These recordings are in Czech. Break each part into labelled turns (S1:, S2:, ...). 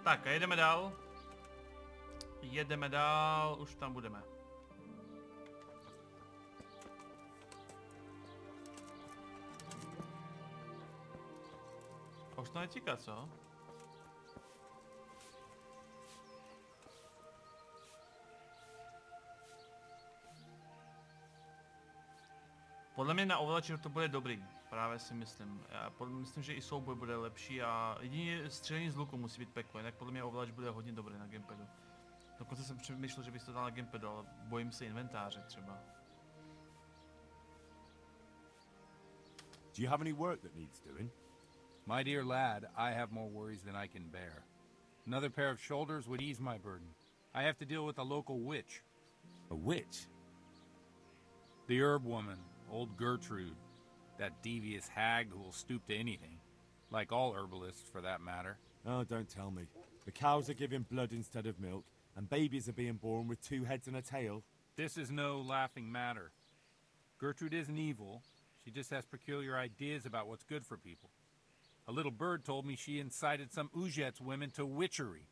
S1: Tak a jedeme dál. Jedeme dál, už tam budeme. A už to netíká, co? Podle mě na ovladači to bude dobrý, právě si myslím. Já myslím, že i souboj bude lepší a jedině střelení z luku musí být peklo, jinak podle mě ovladač bude hodně dobrý na gamepadu. Dokonce jsem přemýšlel, že bys to dal na gamepadu, ale bojím se inventáře třeba.
S2: Do you have any work that needs doing?
S3: My dear lad, I have more worries than I can bear. Another pair of shoulders would ease my burden. I have to deal with a local witch.
S2: A witch?
S3: The herb woman, old Gertrude. That devious hag who will stoop to anything. Like all herbalists, for that matter.
S2: Oh, don't tell me. The cows are giving blood instead of milk, and babies are being born with 2 heads and a tail.
S3: This is no laughing matter. Gertrude isn't evil. She just has peculiar ideas about what's good for people. A little bird told me she incited some Uzet's women to witchery.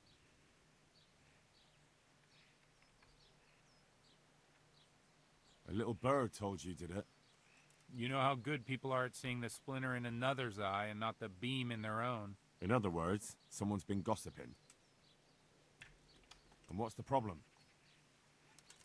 S2: A little bird told you, did it?
S3: You know how good people are at seeing the splinter in another's eye and not the beam in their own.
S2: In other words, someone's been gossiping. And what's the problem?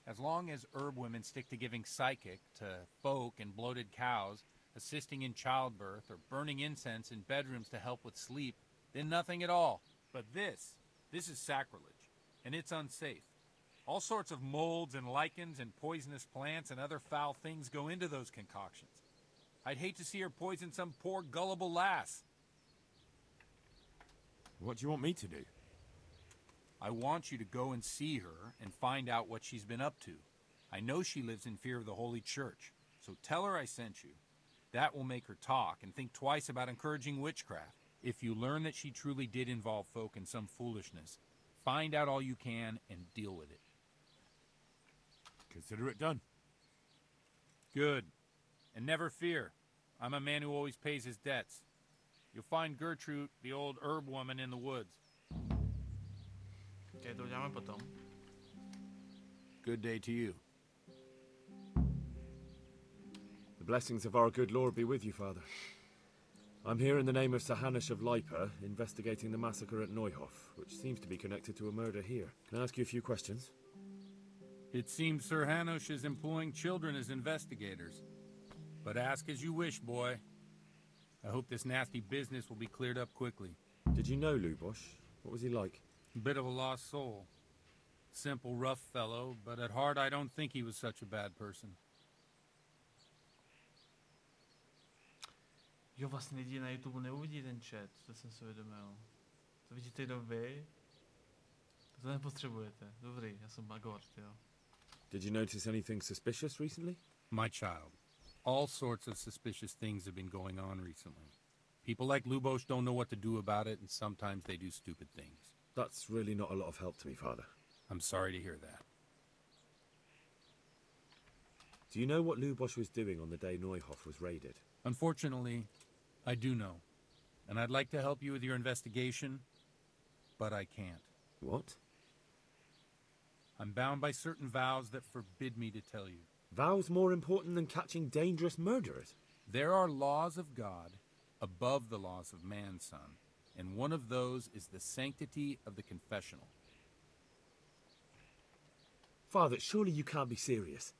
S3: As long as herb women stick to giving psychic to folk and bloated cows, assisting in childbirth, or burning incense in bedrooms to help with sleep, then nothing at all. But this is sacrilege, and it's unsafe. All sorts of molds and lichens and poisonous plants and other foul things go into those concoctions. I'd hate to see her poison some poor gullible lass.
S2: What do you want me to do?
S3: I want you to go and see her and find out what she's been up to. I know she lives in fear of the Holy Church, so tell her I sent you. That will make her talk and think twice about encouraging witchcraft. If you learn that she truly did involve folk in some foolishness, find out all you can and deal with it.
S2: Consider it done.
S3: Good. And never fear. I'm a man who always pays his debts. You'll find Gertrude, the old herb woman, in the woods.
S1: Okay, to uděláme potom.
S3: Good day to you.
S2: The blessings of our good Lord be with you, Father. I'm here in the name of Sir Hanush of Lipa, investigating the massacre at Neuhof, which seems to be connected to a murder here. Can I ask you a few questions?
S3: It seems Sir Hanush is employing children as investigators. But ask as you wish, boy. I hope this nasty business will be cleared up quickly.
S2: Did you know Lubosh? What was he like?
S3: A bit of a lost soul. Simple, rough fellow, but at heart I don't think he was such a bad person.
S1: Jo, vlastně lidi na YouTube neuvidí ten chat, to jsem si uvědomil. To vidíte jenom vy? To nepotřebujete. Dobrý, já jsem magor, jo.
S2: Did you notice anything suspicious recently?
S3: My child, all sorts of suspicious things have been going on recently. People like Lubosh don't know what to do about it, and sometimes they do stupid things.
S2: That's really not a lot of help to me, Father.
S3: I'm sorry to hear that.
S2: Do you know what Lubosh was doing on the day Neuhof was raided?
S3: Unfortunately, I do know. And I'd like to help you with your investigation, but I can't.
S2: What?
S3: I'm bound by certain vows that forbid me to tell you.
S2: Vows more important than catching dangerous murderers?
S3: There are laws of God above the laws of man, son, and one of those is the sanctity of the confessional.
S2: Father, surely you can't be serious.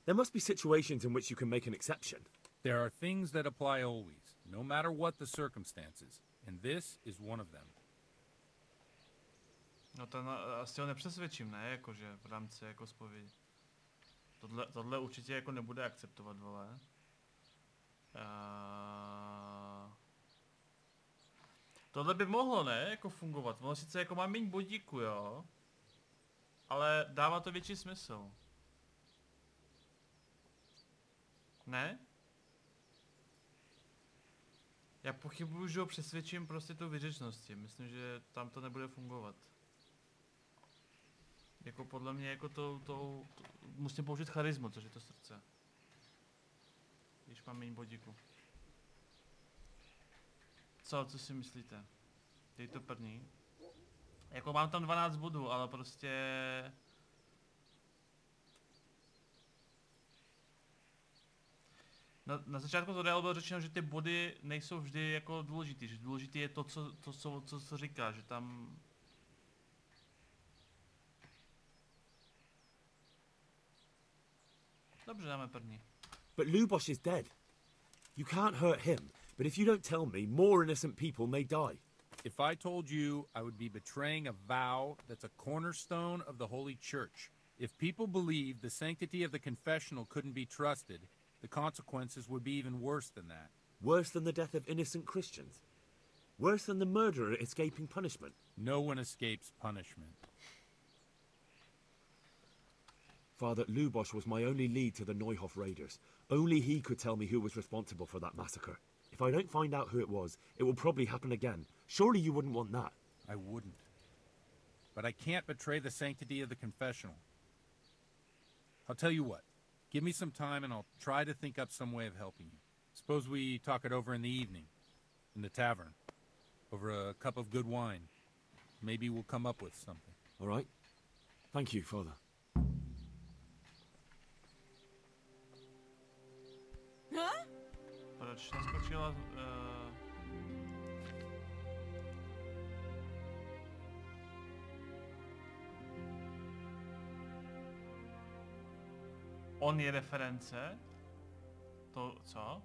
S2: There must be situations in which you can make an exception.
S3: There are things that apply always, no matter what the circumstances, and this is one of them.
S1: No to asi ho nepřesvědčím, ne? Jakože v rámci jako zpovědi. Tohle určitě jako nebude akceptovat, vole. Tohle by mohlo, ne? Jako fungovat. Ono sice jako má méně bodíku, jo? Ale dává to větší smysl. Ne? Já pochybuju, že ho přesvědčím prostě tou vyřečností. Myslím, že tam to nebude fungovat. Jako podle mě jako to musím použít charismu, což je to srdce. Když mám méně bodíku. Co si myslíte? Dej to první. Jako mám tam 12 bodů, ale prostě... Na začátku to bylo řečeno, že ty body nejsou vždy jako důležitý, že důležitý je to, co říká, že tam... Dobře, dáme první.
S2: But Lubosh is dead. You can't hurt him, but if you don't tell me, more innocent people may die.
S3: If I told you, I would be betraying a vow that's a cornerstone of the Holy Church. If people believed the sanctity of the confessional couldn't be trusted, the consequences would be even worse than that.
S2: Worse than the death of innocent Christians? Worse than the murderer escaping punishment?
S3: No one escapes punishment.
S2: Father, Lubosh was my only lead to the Neuhof raiders. Only he could tell me who was responsible for that massacre. If I don't find out who it was, it will probably happen again. Surely you wouldn't want that.
S3: I wouldn't. But I can't betray the sanctity of the confessional. I'll tell you what. Give me some time and I'll try to think up some way of helping you. Suppose we talk it over in the evening. In the tavern. Over a cup of good wine. Maybe we'll come up with something.
S2: All right. Thank you, Father.
S4: Huh?
S1: Proč naskočila... On je reference? To co?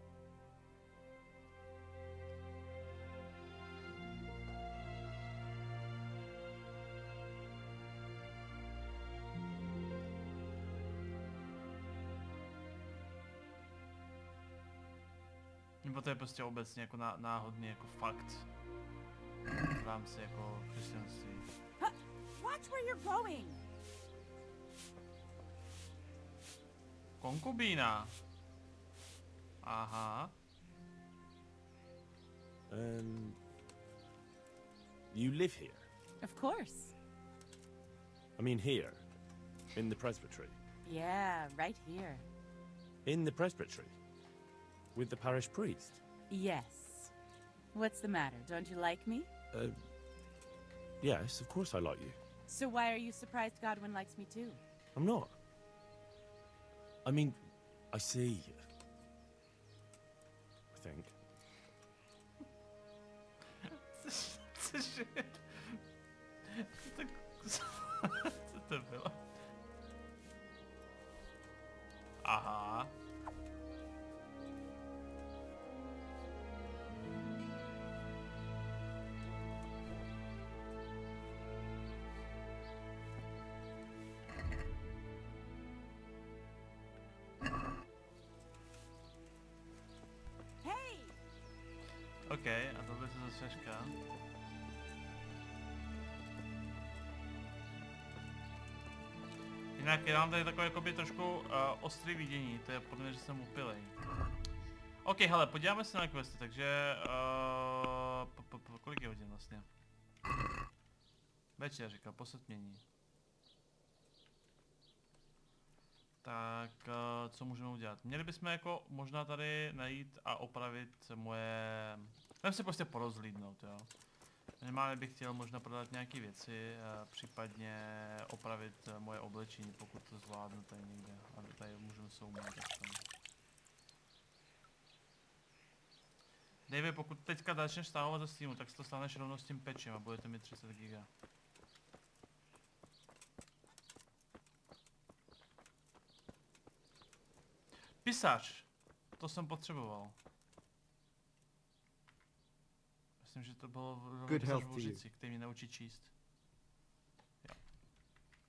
S1: Nebo to je prostě obecně jako náhodný jako fakt v rámci jako křesťanství.
S4: Watch where you're going.
S1: Konkubína. Aha.
S2: You live here?
S4: Of course.
S2: I mean here, in the presbytery.
S4: Yeah, right here.
S2: In the presbytery? With the parish priest?
S4: Yes. What's the matter? Don't you like me?
S2: Yes, of course I like you.
S4: So why are you surprised Godwin likes me too?
S2: I'm not. I mean, I see. I think.
S1: Co to bylo? Aha. OK, a tohle se zase šká. Jinak já mám tady takové jakoby trošku ostrý vidění, to je podle mě, že jsem upilej. OK, hele, podíváme se na questy, takže kolik je hodin vlastně? Večer, říkal, po setmění. Tak, co můžeme udělat? Měli bychom jako možná tady najít a opravit moje... Jdem se prostě porozhlídnout, jo. Minimálně bych chtěl možná prodat nějaké věci, případně opravit moje oblečení, pokud to zvládnu tady někde. A tady můžeme soumat aspoň. Davey, pokud teďka začneš stahovat ze streamu, tak si to staneš rovnou s tím pečem a budete mít 30 giga. Pisař! To jsem potřeboval. Myslím, že to bylo pisař v Łužici, který mě naučí číst. Jo.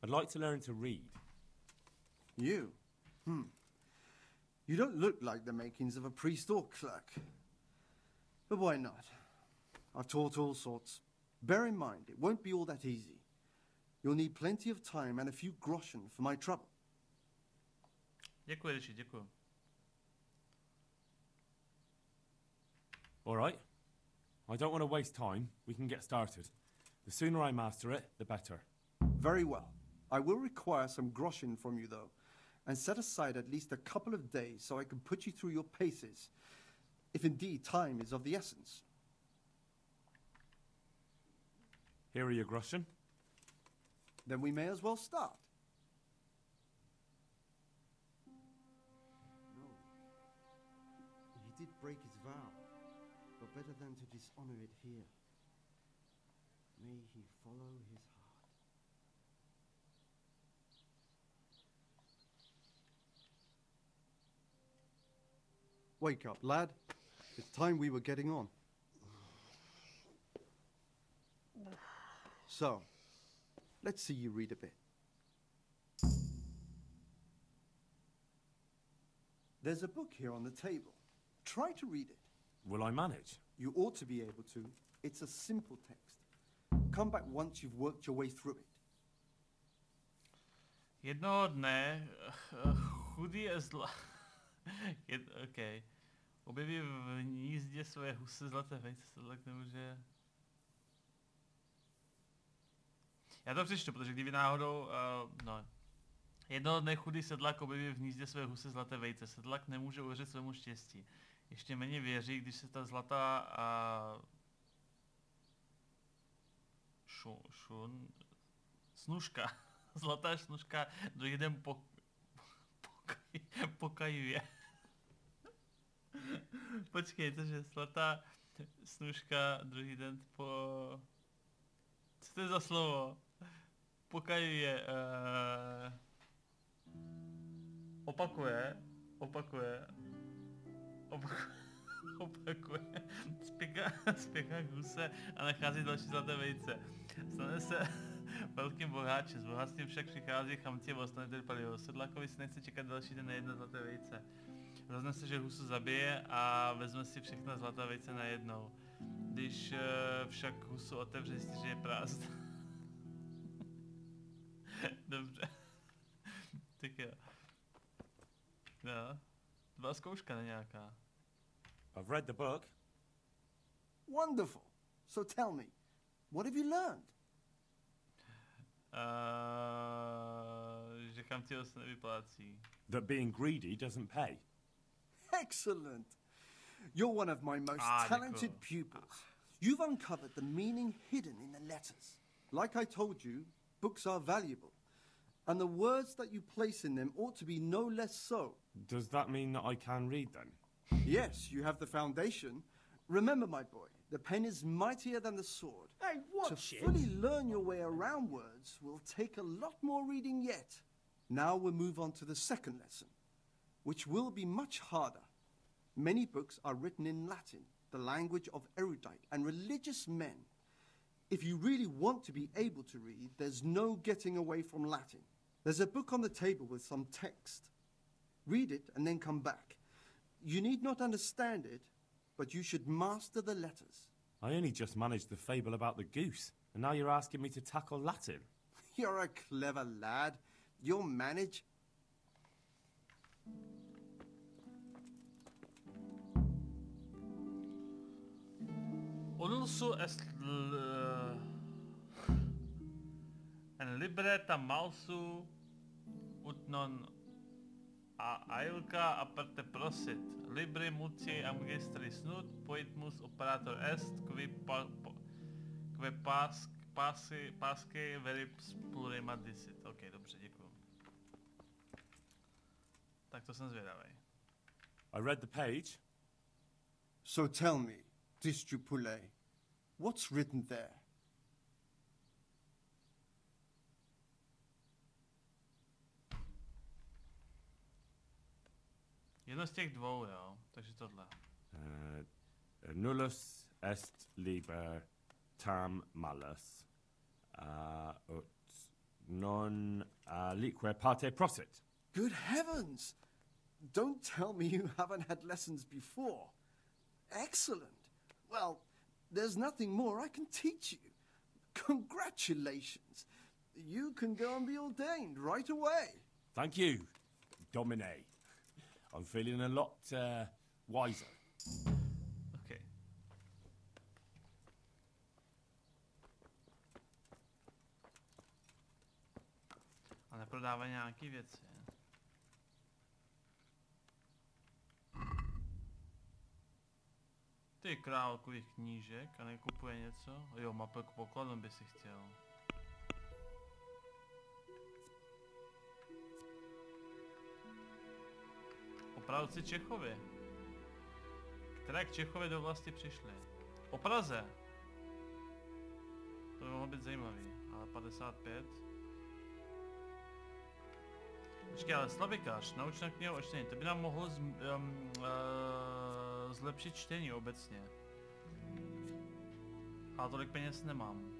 S2: I'd like to learn to read.
S5: You? You don't look like the makings of a priest or clerk. But why not? I've taught all sorts. Bear in mind, it won't be all that easy. You'll need plenty of time and a few groschen for my trouble.
S1: Děkuji, Rishi, děkuji.
S2: All right. I don't want to waste time. We can get started. The sooner I master it, the better.
S5: Very well. I will require some groschen from you, though, and set aside at least a couple of days so I can put you through your paces, if indeed time is of the essence.
S2: Here are your groschen.
S5: Then we may as well start. No. He did break his vow, but better than to dishonor it here. May he follow his heart. Wake up, lad. It's time we were getting on. So, let's see you read a bit. There's a book here on the table. Try to read it.
S2: Will I manage?
S5: You ought to be able to. It's a simple text. Come back once you've worked your way through it.
S1: Jednoho dne chudý a zla... okay. Objeví v hnízdě své husy zlaté vejce, sedlak nemůže... Já to přečtu, protože kdyby náhodou... no. Jednoho dne chudý sedlak objeví v hnízdě své husy zlaté vejce. Sedlak nemůže uvěřit svému štěstí. Ještě méně věří, když se ta zlatá snužka, zlatá snužka druhý den pokajuje. Počkej, cože, zlatá snužka druhý den co to je za slovo? Pokajuje, opakuje, spěchá k huse a nachází další zlaté vejce. Stane se velkým boháčem, s bohatstvím však přichází chamtivost, netrpělivost. Sedlákovi si nechce čekat další den na jedno zlaté vejce. Rozhodne se, že husu zabije a vezme si všechna zlatá vejce najednou. Když však husu otevře, zjistí, že je prázdná. Dobře. Tak jo. No. Byla zkouška, ne nějaká.
S2: I've read the book.
S5: Wonderful. So tell me, what have you learned?
S1: Že chamtivost se nevyplácí.
S2: That being greedy doesn't pay.
S5: Excellent. You're one of my most talented pupils. You've uncovered the meaning hidden in the letters. Like I told you, books are valuable. And the words that you place in them ought to be no less so.
S2: Does that mean that I can read then?
S5: Yes, you have the foundation. Remember, my boy, the pen is mightier than the sword.
S6: Hey, watch
S5: To
S6: it!
S5: fully learn your way around words will take a lot more reading yet. Now we'll move on to the second lesson, which will be much harder. Many books are written in Latin, the language of erudite and religious men. If you really want to be able to read, there's no getting away from Latin. There's a book on the table with some text. Read it and then come back. You need not understand it, but you should master the letters.
S2: I only just managed the fable about the goose, and now you're asking me to tackle Latin.
S5: You're a clever lad. You'll manage.
S1: Udulsu est en libreta malsu ut non ailca aparte prosit. Libri multi magistris nut poetmus operator est qui pasce veribs plurima dicit. Ok, dobře, děkuju. Tak to jsem zvědavý.
S2: I read the page.
S5: So tell me, Distrupule, what's written there?
S1: Jedno z těch dvou, jo, takže tohle.
S2: Nullus est liber tam malus ut non alique parte prosit.
S5: Good heavens! Don't tell me you haven't had lessons before. Excellent. Well, there's nothing more I can teach you. Congratulations. You can go and be ordained right away.
S2: Thank you, Domine. I'm feeling a lot wiser.
S1: Okay. A neprodává nějaký věci. Ty král kolik knížek a nekupuje něco? Jo, mapu k pokladům by si chtěl. Pravci Čechovy. Které k Čechově do vlasti přišly? O Praze. To by mohlo být zajímavý, ale 55. Počkej, ale Slavikář, naučná kniha o čtení, to by nám mohlo zlepšit čtení obecně. Ale tolik peněz nemám.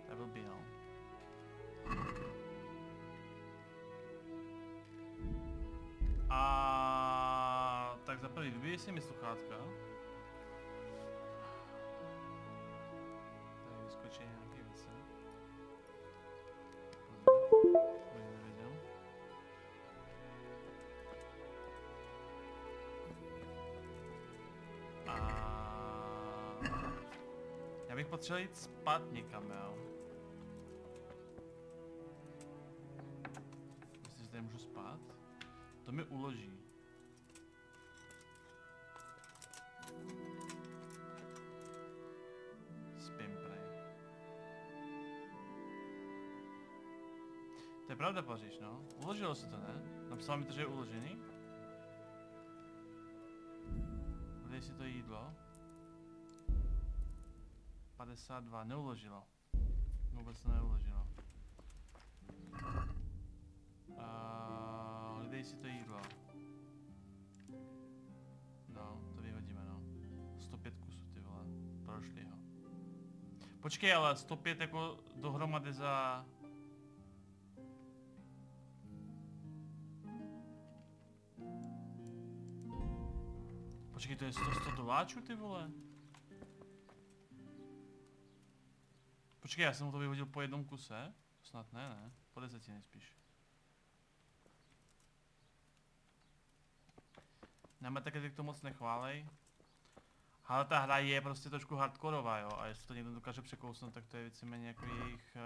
S1: To je blbý, no. A tak za první, vybíjí si mi sluchátka. Tady vyskočí nějaký věci. Neviděl. A já bych potřeboval jít spát někam, jo. Myslíš, že tady můžu spát? To mi uloží. Spím prej. To je pravda, Paříž, no. Uložilo se to, ne? Napsala mi to, že je uložený. Dej si to jídlo. 52, neuložilo. Vůbec to neuložilo. Dej si to jídlo. No, to vyhodíme, no. 105 kusů, ty vole. Prošli ho. Počkej, ale 105 jako dohromady za... Počkej, to je 100 doláčů, ty vole? Počkej, já jsem mu to vyhodil po jednom kuse? Snad ne, ne? Po 10 nejspíš. Nám taky to moc nechválej. Ale ta hra je prostě trošku hardkorová, jo, a jestli to někdo dokáže překousnout, tak to je víceméně jako jejich...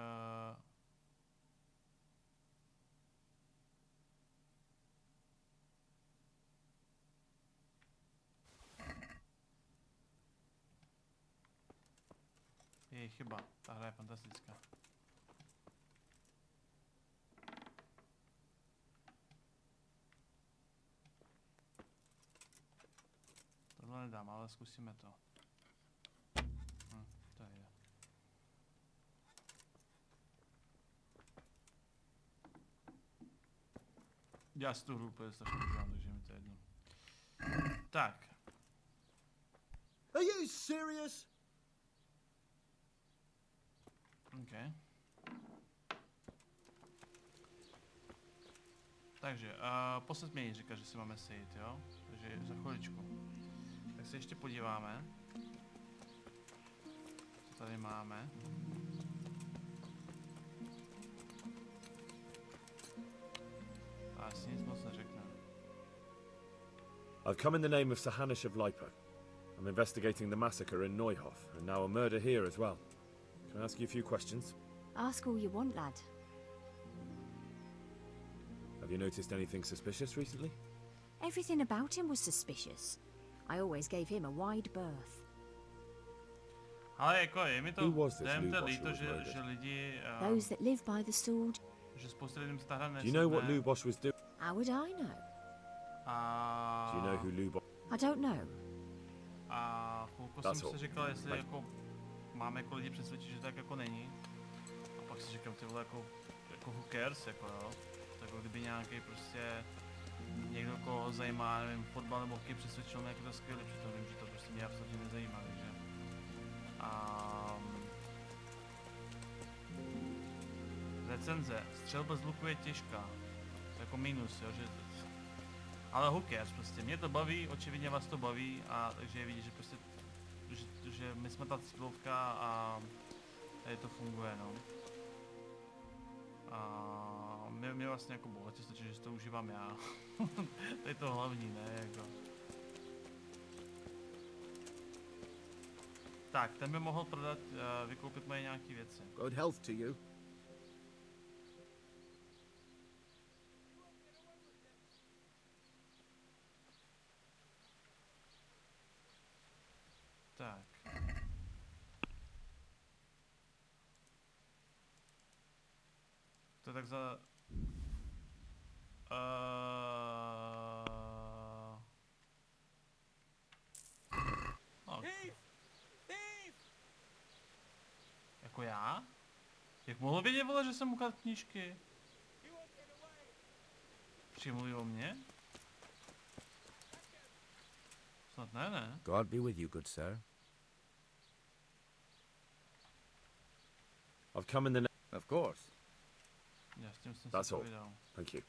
S1: Jejich chyba, ta hra je fantastická. Tohle nedám, ale zkusíme to. To jde. Já si tu hru úplně strašně užívám, takže mi to je jedno. Tak.
S5: Are you serious?
S1: OK. Takže, posled mě říká, že si máme sejít, jo? Takže za chviličku. Tak se ještě podíváme. Co tady máme? A asi nic moc neřekne.
S2: I've come in the name of Sahanish of Lipa. I'm investigating the massacre in Neuhof, and now a murder here as well. Can I ask you a few questions?
S6: Ask all you want, lad.
S2: Have you noticed anything suspicious recently?
S6: Everything about him was suspicious. I always gave him a wide berth.
S1: Ale jako je mi to
S2: líto,
S1: že lidi...
S6: Those that live by the sword.
S1: Že spousta lidem se ta hra
S2: Do you know what Luboš was doing?
S6: How would I know?
S2: Do you know who Luboš...
S6: I don't know.
S1: A chvilku jsem si říkal, jestli jako máme jako lidi přesvědčit, že tak jako není. A pak si říkám, ty vole, jako who cares, jako jo. Tak kdyby nějaký prostě někdo, koho zajímá, nevím, fotbal nebo hokej, přesvědčil mě, jak je to skvělé, přitom vím, že to prostě mě absolutně nezajímá, takže... Recenze. Střelba z luku je těžká. To je jako minus, jo, že... Ale who cares, prostě mě to baví, očividně vás to baví, a takže je vidět, že prostě... Že my jsme ta cílovka a tady to funguje, no. A mě vlastně jako bohatě stačí, že si to užívám já. To je to hlavní, ne, jako. Tak, ten by mohl prodat, vykoupit moje nějaký věci.
S5: Good health to you.
S1: Tak. To je tak za... Jako já? Jak mohl vědět, vole, že jsem ukradl knížky? Přimluví o mě? Snad ne, ne?
S7: God be with you, good sir.
S2: I've come in the name.
S7: Of course.
S1: Já s tím jsem
S2: That's
S1: si
S2: all.
S1: povídal.
S2: Thank you.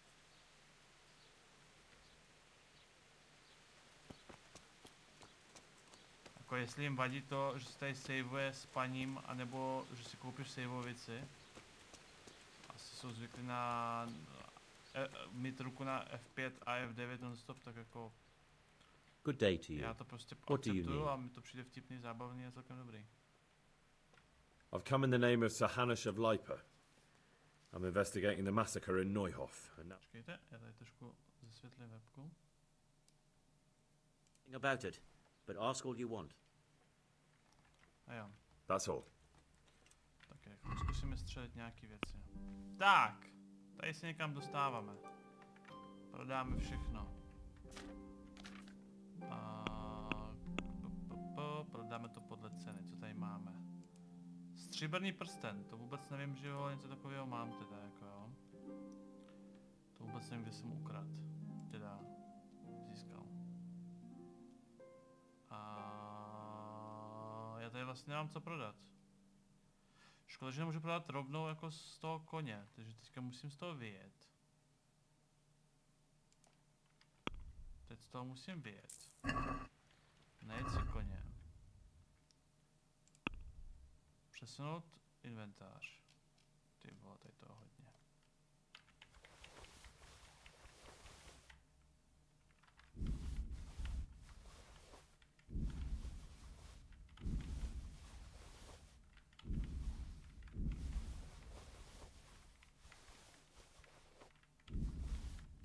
S1: Jako jestli jim vadí to, že se tady saveuje s paním, anebo že si koupíš saveovici. Asi jsou zvyklí na mít ruku na F5 a F9 non-stop, tak jako
S8: Good day to you.
S1: já to prostě
S8: What do you
S1: akceptuju
S8: need?
S1: a mi to přijde vtipný, zábavný a celkem dobrý.
S2: I've come in the name of Sir Hanush of Lipa. I'm investigating the massacre in Neuhof. And now...
S1: Počkejte, já tady trošku zesvětlím webku.
S8: About it, but ask all you want.
S1: A jo,
S2: That's all.
S1: tak jako zkusíme střelit nějaký věci. Tak, tady se někam dostáváme. Prodáme všechno. A... prodáme to podle ceny, co tady máme. Stříbrný prsten, to vůbec nevím, že jo, něco takového mám teda, jako jo. To vůbec nevím, kde jsem ukradl, teda získal. A já tady vlastně nemám co prodat. Škoda, že nemůžu prodat rovnou jako z toho koně, takže teďka musím z toho vyjet. Teď z toho musím vyjet. Nejet si koně. Přesunout inventář. Ty vole, tady toho hodně.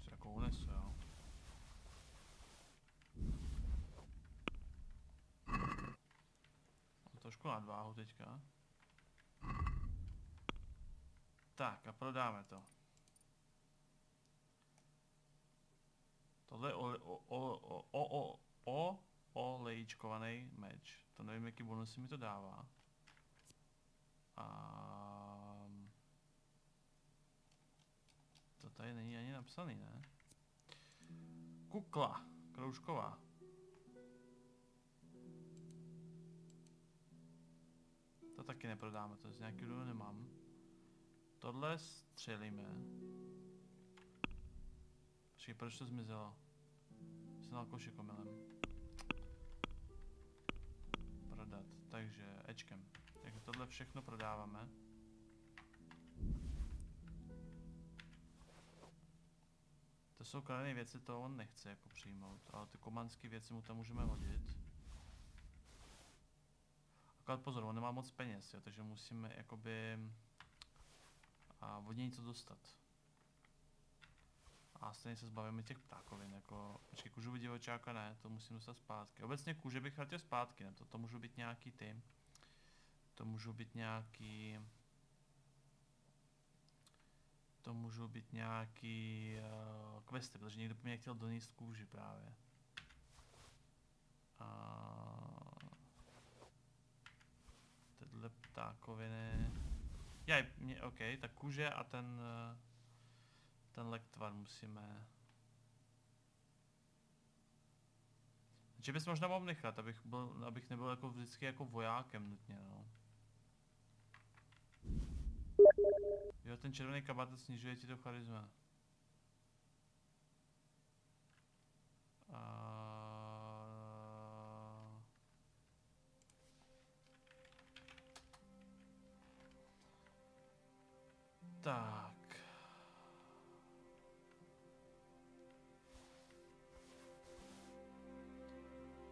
S1: Co jako unesu, jo? Mám trošku nadváhu teďka. Tak a prodáme to. Tohle je olejčkovaný meč. To nevím, jaký bonusy mi to dává. To tady není ani napsaný, ne? Kukla. Kroužková. To taky neprodáme, to z nějakého důvodu nemám. Tohle střelíme. Počkej, proč to zmizelo? Jsem dal košek omylem. Prodat, takže Ečkem. Takže tohle všechno prodáváme. To jsou kradené věci, to on nechce jako přijmout, ale ty komanské věci mu tam můžeme hodit. Akorát pozor, on nemá moc peněz, jo, takže musíme jakoby od něj něco dostat. A stejně se zbavíme těch ptákovin, jako, počkej, kůžu divočáka ne, to musím dostat zpátky. Obecně kůže bych chtěl zpátky, ne, to můžou být nějaký ty. To můžou být nějaký... To můžou být nějaký questy, protože někdo po mě chtěl donést kůži právě. Tyhle ptákoviny... OK, tak kůže a ten lektvar musíme... Že bys možná mohl nechat, abych nebyl jako vždycky jako vojákem nutně, no. Jo, ten červený kabát snižuje ti to charisma. Tak.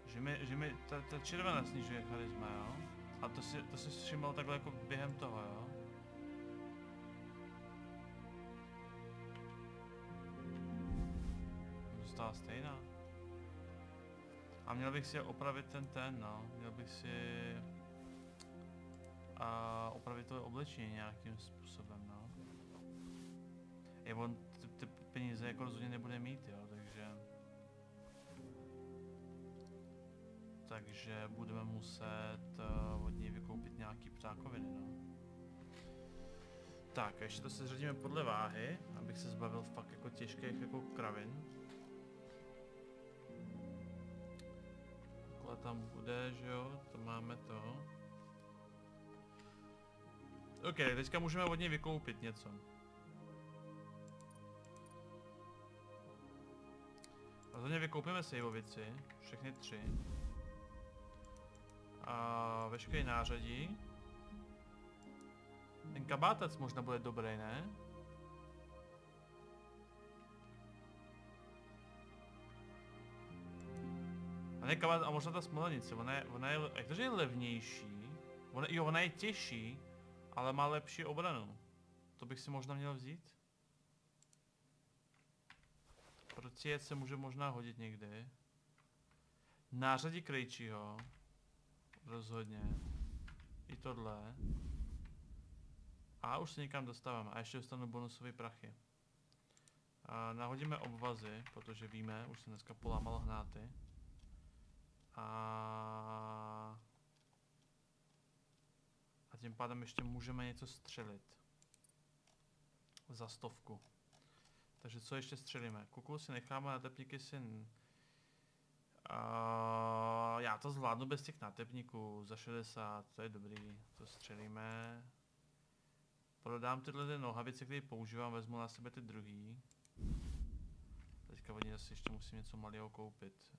S1: Že mi ta červená snižuje charisma, jo? A to si všiml takhle jako během toho, jo? Zůstala stejná. A měl bych si opravit no. Měl bych si... opravit to oblečení nějakým způsobem, no. On ty peníze jako rozhodně nebude mít, jo, takže budeme muset od něj vykoupit nějaký ptákoviny, no. Tak, ještě to se řadíme podle váhy, abych se zbavil fakt jako těžkých jako kravin. Takhle tam bude, že jo, to máme to. OK, teďka můžeme od něj vykoupit něco. Rozhodně vykoupíme sejvovici, všechny 3. A veškerý nářadí. Ten kabátec možná bude dobrý, ne? A ne kabát, a možná ta smolenice, ona je, jakže je levnější, ona je těžší, ale má lepší obranu. To bych si možná měl vzít. Proti se může možná hodit někdy. Nářadí krejčího. Rozhodně. I tohle. A už se někam dostáváme. A ještě dostanu bonusové prachy. A nahodíme obvazy, protože víme, už jsem dneska polámal hnáty. A tím pádem ještě můžeme něco střelit. Za 100. Takže co ještě střelíme? Kuklu si necháme, natepníky si... já to zvládnu bez těch natepníků za 60, to je dobrý, to střelíme. Prodám tyhle nohavice, které používám, vezmu na sebe ty druhý. Teďka od něj zase ještě musím něco malého koupit.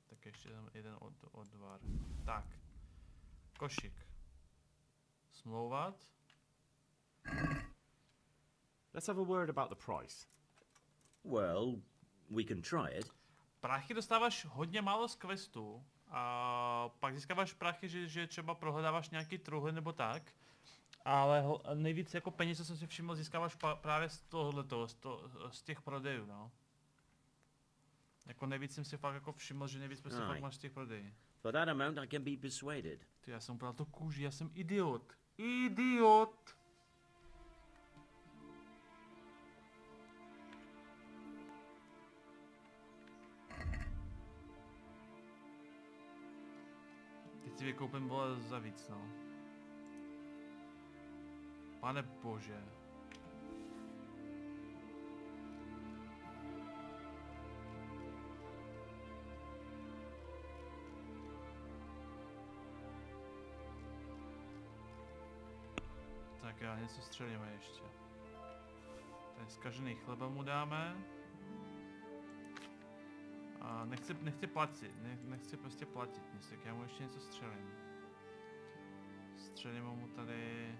S1: Tak ještě jeden odvar. Tak. Košík. Smlouvat.
S2: Let's have a word about the price.
S8: Well, we can try it.
S1: Prachy dostáváš hodně málo z questu. A pak získáváš prachy, že třeba prohledáváš nějaký truhly nebo tak. Ale nejvíc jako peněz, co jsem si všiml, získáváš právě z tohoto, z těch prodejů, no. Jako nejvíc jsem si fakt jako všiml, že nejvíc prostě fakt máš z těch prodejů.
S8: For that amount I can be persuaded.
S1: Ty, já jsem úplně to kůži, já jsem idiot. Idiot! Teď si vykoupím vole za víc, no. Pane bože. Tak já něco střelíme ještě. Tady zkažený chleba mu dáme. A nechci platit, nechci prostě platit nic, tak já mu ještě něco střelím. Střelím mu tady...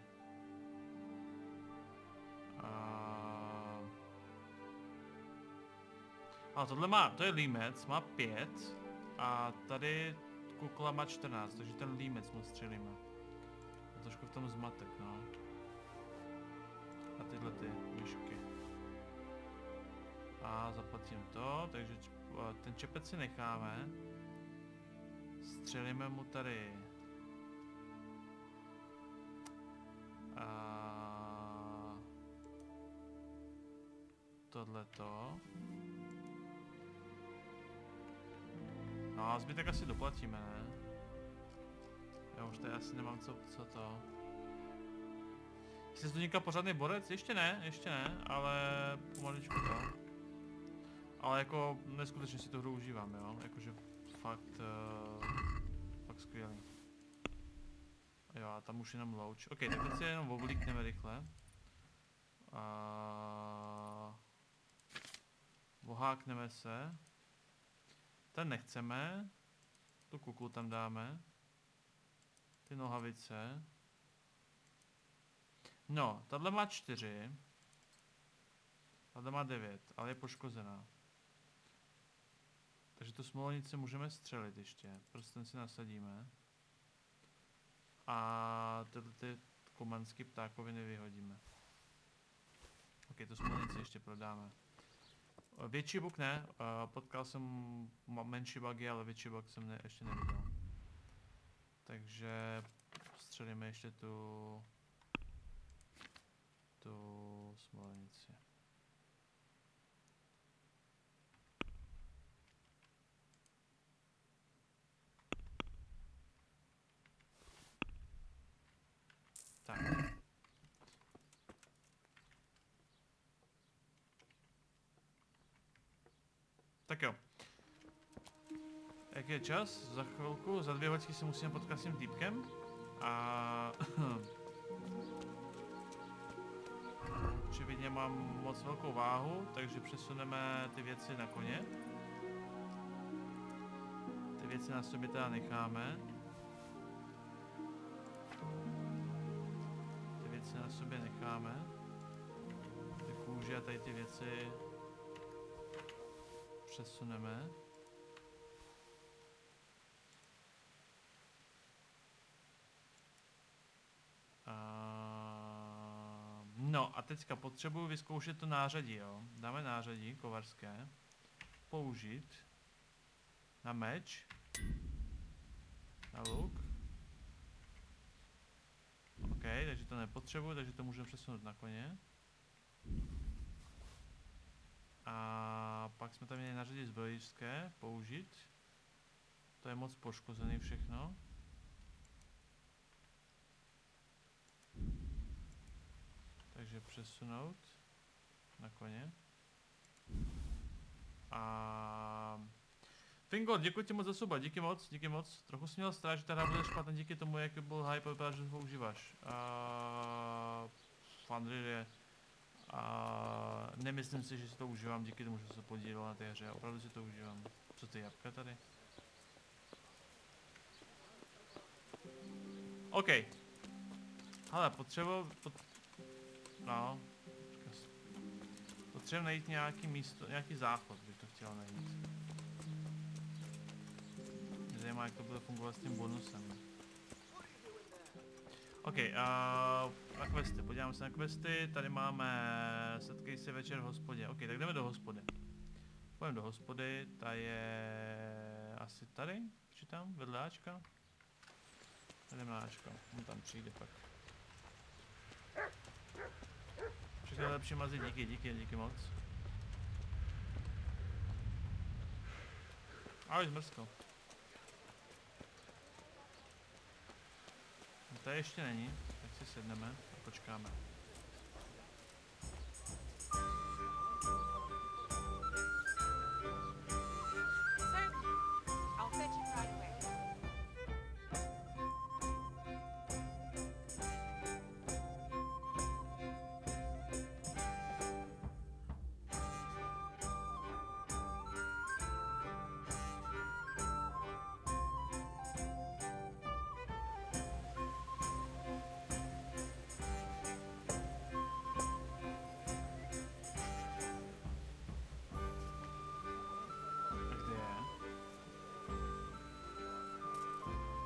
S1: A tohle má, to je límec, má 5 a tady kukla má 14, takže ten límec mu střelíme. Je trošku v tom zmatek, no. A tyhle ty myšky. A zaplatím to, takže ten čepec si necháme. Střelíme mu tady. Tohleto. No a zbytek asi doplatíme, ne? Já už tady asi nemám co to. Jsi tu někam pořádný borec? Ještě ne, ale pomaličku to. Ale jako neskutečně si tu hru užívám, jo? Jakože fakt skvělý. Jo, a tam už jenom louč. Ok, tak teď si jenom oblíkneme rychle. Vohákneme se. Ten nechceme. Tu kuklu tam dáme. Ty nohavice. No, tahle má 4. Tahle má 9, ale je poškozená. Takže tu smolenici můžeme střelit ještě. Prostě ten si nasadíme. A tyhle ty komanský ptákoviny vyhodíme. Ok, tu smolenici ještě prodáme. Větší bug ne, potkal jsem menší bugy, ale větší bug jsem ještě neviděl. Takže střelíme ještě tu smolenici. Tak. Tak jo. Jak je čas? Za chvilku, za 2 hodiny se musíme potkat s tím týpkem. A... Očividně mám moc velkou váhu, takže přesuneme ty věci na koně. Ty věci na sobě teda necháme. Ty věci na sobě necháme. Ty kůže a tady ty věci přesuneme. No a teďka potřebuji vyzkoušet to nářadí, jo. Dáme nářadí kovarské. Použít. Na meč. Na luk. OK, takže to nepotřebuji, takže to můžeme přesunout na koně. A pak jsme tam měli nařadit zbrojířské. Použít. To je moc poškozený všechno. Takže přesunout na koně. A Fingo, děkuji ti moc za suba, díky moc, díky moc. Trochu jsi měl strach, že ta hra bude špatná díky tomu, jak byl hype, vypadá, že ho používáš. Pefierie. Nemyslím si, že si to užívám díky tomu, že jsem se podíval na té hře. Opravdu si to užívám. Co ty jabka tady? OK. Hele, no. Potřebuji najít nějaký místo, nějaký záchod, bych to chtěl najít. Mě zajímá, jak to bude fungovat s tím bonusem. OK, na questy, podíváme se na questy, tady máme setkej se večer v hospodě. OK, tak jdeme do hospody. Půjdeme do hospody, ta je asi tady, čítám, vedle Ačka. Jdeme na Ačka, on tam přijde pak. Všechno lepší mazy, díky moc. Ahoj, zmrzko. No to ještě není, tak si sedneme a počkáme.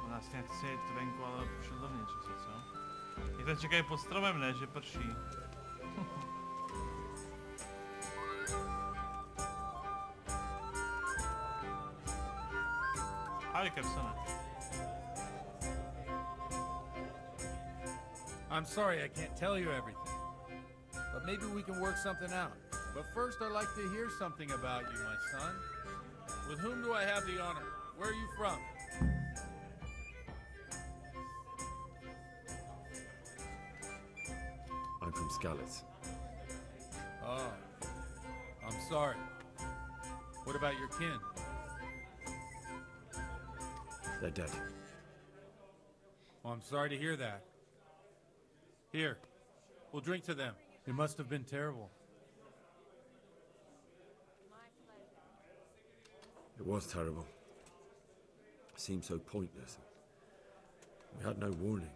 S1: Vlastně chci jít venku, ale šel dovnitř, co? Jak to čekají pod stromem, ne? Že prší. Ahoj, Kepsone.
S3: I'm sorry I can't tell you everything, but maybe we can work something out. But first I'd like to hear something about you, my son. With whom do I have the honor? Where are you from?
S2: I'm from Skalitz.
S3: Oh, I'm sorry. What about your kin?
S2: They're dead.
S3: Oh, I'm sorry to hear that. Here, we'll drink to them. It must have been terrible.
S2: It was terrible. It seemed so pointless. We had no warning.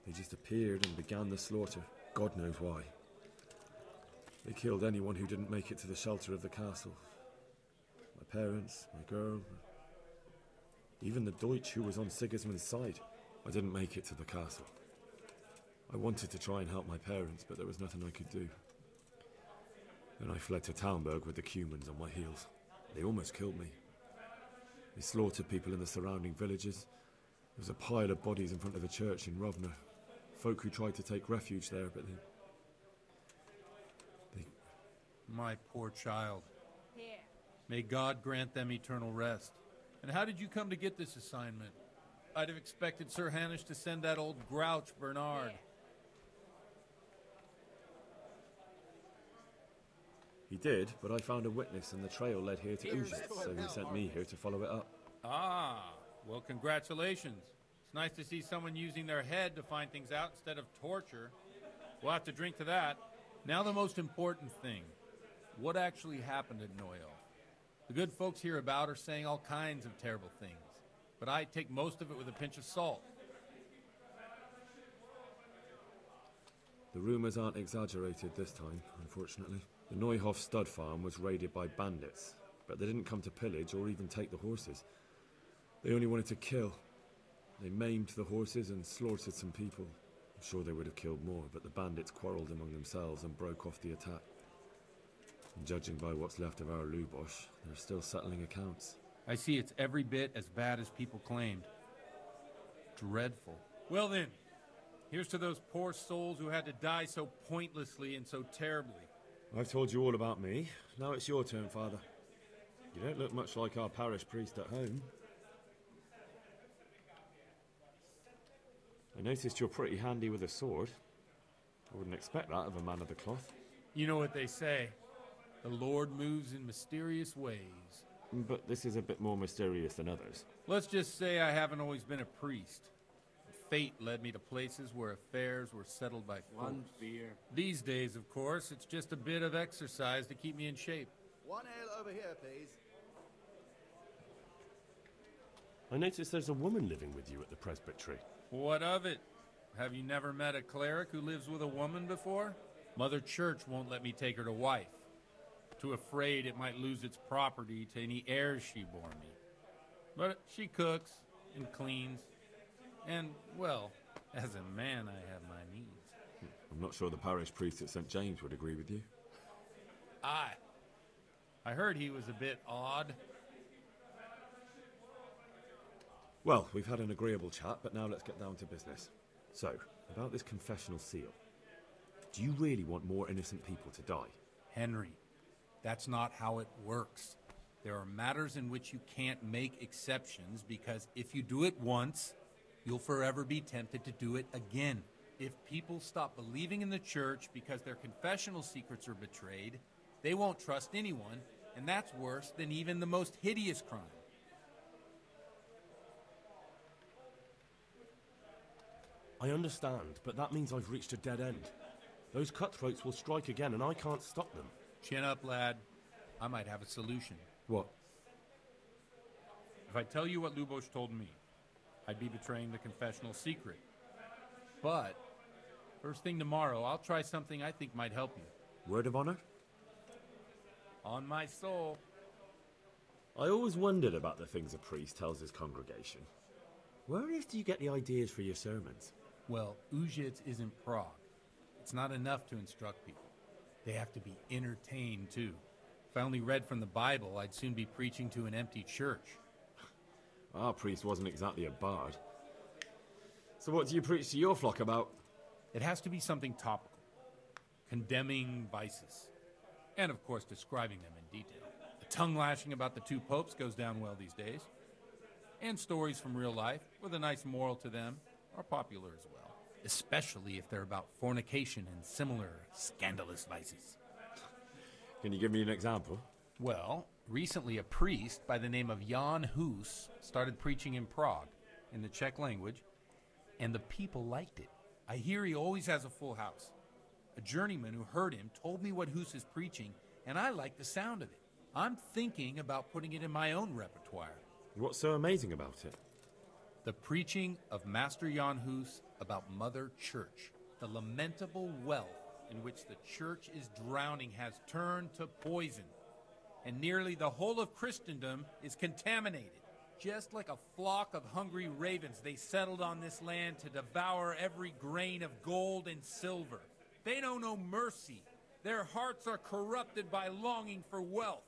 S2: They just appeared and began the slaughter. God knows why. They killed anyone who didn't make it to the shelter of the castle. My parents, my girl, even the Deutsch who was on Sigismund's side. I didn't make it to the castle. I wanted to try and help my parents, but there was nothing I could do. Then I fled to Talmberg with the Cumans on my heels. They almost killed me. They slaughtered people in the surrounding villages. There was a pile of bodies in front of a church in Rovna. Folk who tried to take refuge there, but they...
S3: My poor child. May God grant them eternal rest. And how did you come to get this assignment? I'd have expected Sir Hanish to send that old grouch, Bernard.
S2: He did, but I found a witness and the trail led here to UZIVAM, so he sent me here to follow it up.
S3: Ah, well, congratulations. It's nice to see someone using their head to find things out instead of torture. We'll have to drink to that. Now the most important thing. What actually happened at Noyo? The good folks hereabout are saying all kinds of terrible things, but I take most of it with a pinch of salt.
S2: The rumours aren't exaggerated this time, unfortunately. The Neuhof stud farm was raided by bandits, but they didn't come to pillage or even take the horses. They only wanted to kill. They maimed the horses and slaughtered some people. I'm sure they would have killed more, but the bandits quarrelled among themselves and broke off the attack. And judging by what's left of our Lubosh, they're still settling accounts.
S3: I see it's every bit as bad as people claimed. Dreadful. Well then, here's to those poor souls who had to die so pointlessly and so terribly.
S2: I've told you all about me. Now it's your turn, Father. You don't look much like our parish priest at home. I noticed you're pretty handy with a sword. I wouldn't expect that of a man of the cloth.
S3: You know what they say. The Lord moves in mysterious ways.
S2: But this is a bit more mysterious than others.
S3: Let's just say I haven't always been a priest. Fate led me to places where affairs were settled by folks.
S7: One beer.
S3: These days, of course, it's just a bit of exercise to keep me in shape.
S7: One ale over here, please.
S9: I notice there's a woman living with you at the presbytery.
S3: What of it? Have you never met a cleric who lives with a woman before? Mother Church won't let me take her to wife. Too afraid it might lose its property to any heirs she bore me. But she cooks and cleans. And, well, as a man, I have my needs.
S2: I'm not sure the parish priest at St. James would agree with you.
S3: I heard he was a bit odd.
S2: Well, we've had an agreeable chat, but now let's get down to business. So, about this confessional seal. Do you really want more innocent people to die?
S3: Henry, that's not how it works. There are matters in which you can't make exceptions because if you do it once, you'll forever be tempted to do it again. If people stop believing in the church because their confessional secrets are betrayed, they won't trust anyone, and that's worse than even the most hideous crime.
S9: I understand, but that means I've reached a dead end. Those cutthroats will strike again, and I can't stop them.
S3: Chin up, lad. I might have a solution.
S2: What?
S3: If I tell you what Lubosh told me, I'd be betraying the confessional secret. But, first thing tomorrow, I'll try something I think might help you.
S2: Word of honor?
S3: On my soul.
S2: I always wondered about the things a priest tells his congregation. Where on earth do you get the ideas for your sermons?
S3: Well, UZIVAM isn't Prague. It's not enough to instruct people. They have to be entertained, too. If I only read from the Bible, I'd soon be preaching to an empty church.
S2: Our priest wasn't exactly a bard. So what do you preach to your flock about?
S3: It has to be something topical. Condemning vices. And, of course, describing them in detail. The tongue-lashing about the two popes goes down well these days. And stories from real life, with a nice moral to them, are popular as well. Especially if they're about fornication and similar scandalous vices.
S2: Can you give me an example?
S3: Well, recently a priest by the name of Jan Hus started preaching in Prague, in the Czech language, and the people liked it. I hear he always has a full house. A journeyman who heard him told me what Hus is preaching, and I like the sound of it. I'm thinking about putting it in my own repertoire.
S2: What's so amazing about it?
S3: The preaching of Master Jan Hus about Mother Church. The lamentable wealth in which the church is drowning has turned to poison. And nearly the whole of Christendom is contaminated. Just like a flock of hungry ravens, they settled on this land to devour every grain of gold and silver. They know no mercy. Their hearts are corrupted by longing for wealth.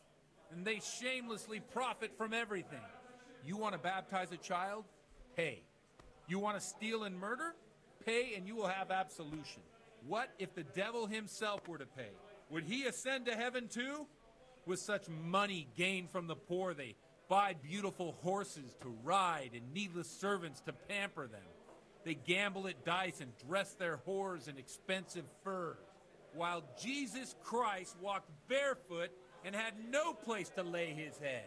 S3: And they shamelessly profit from everything. You want to baptize a child? Pay. You want to steal and murder? Pay and you will have absolution. What if the devil himself were to pay? Would he ascend to heaven too? With such money gained from the poor, they buy beautiful horses to ride and needless servants to pamper them. They gamble at dice and dress their whores in expensive furs. While Jesus Christ walked barefoot and had no place to lay his head.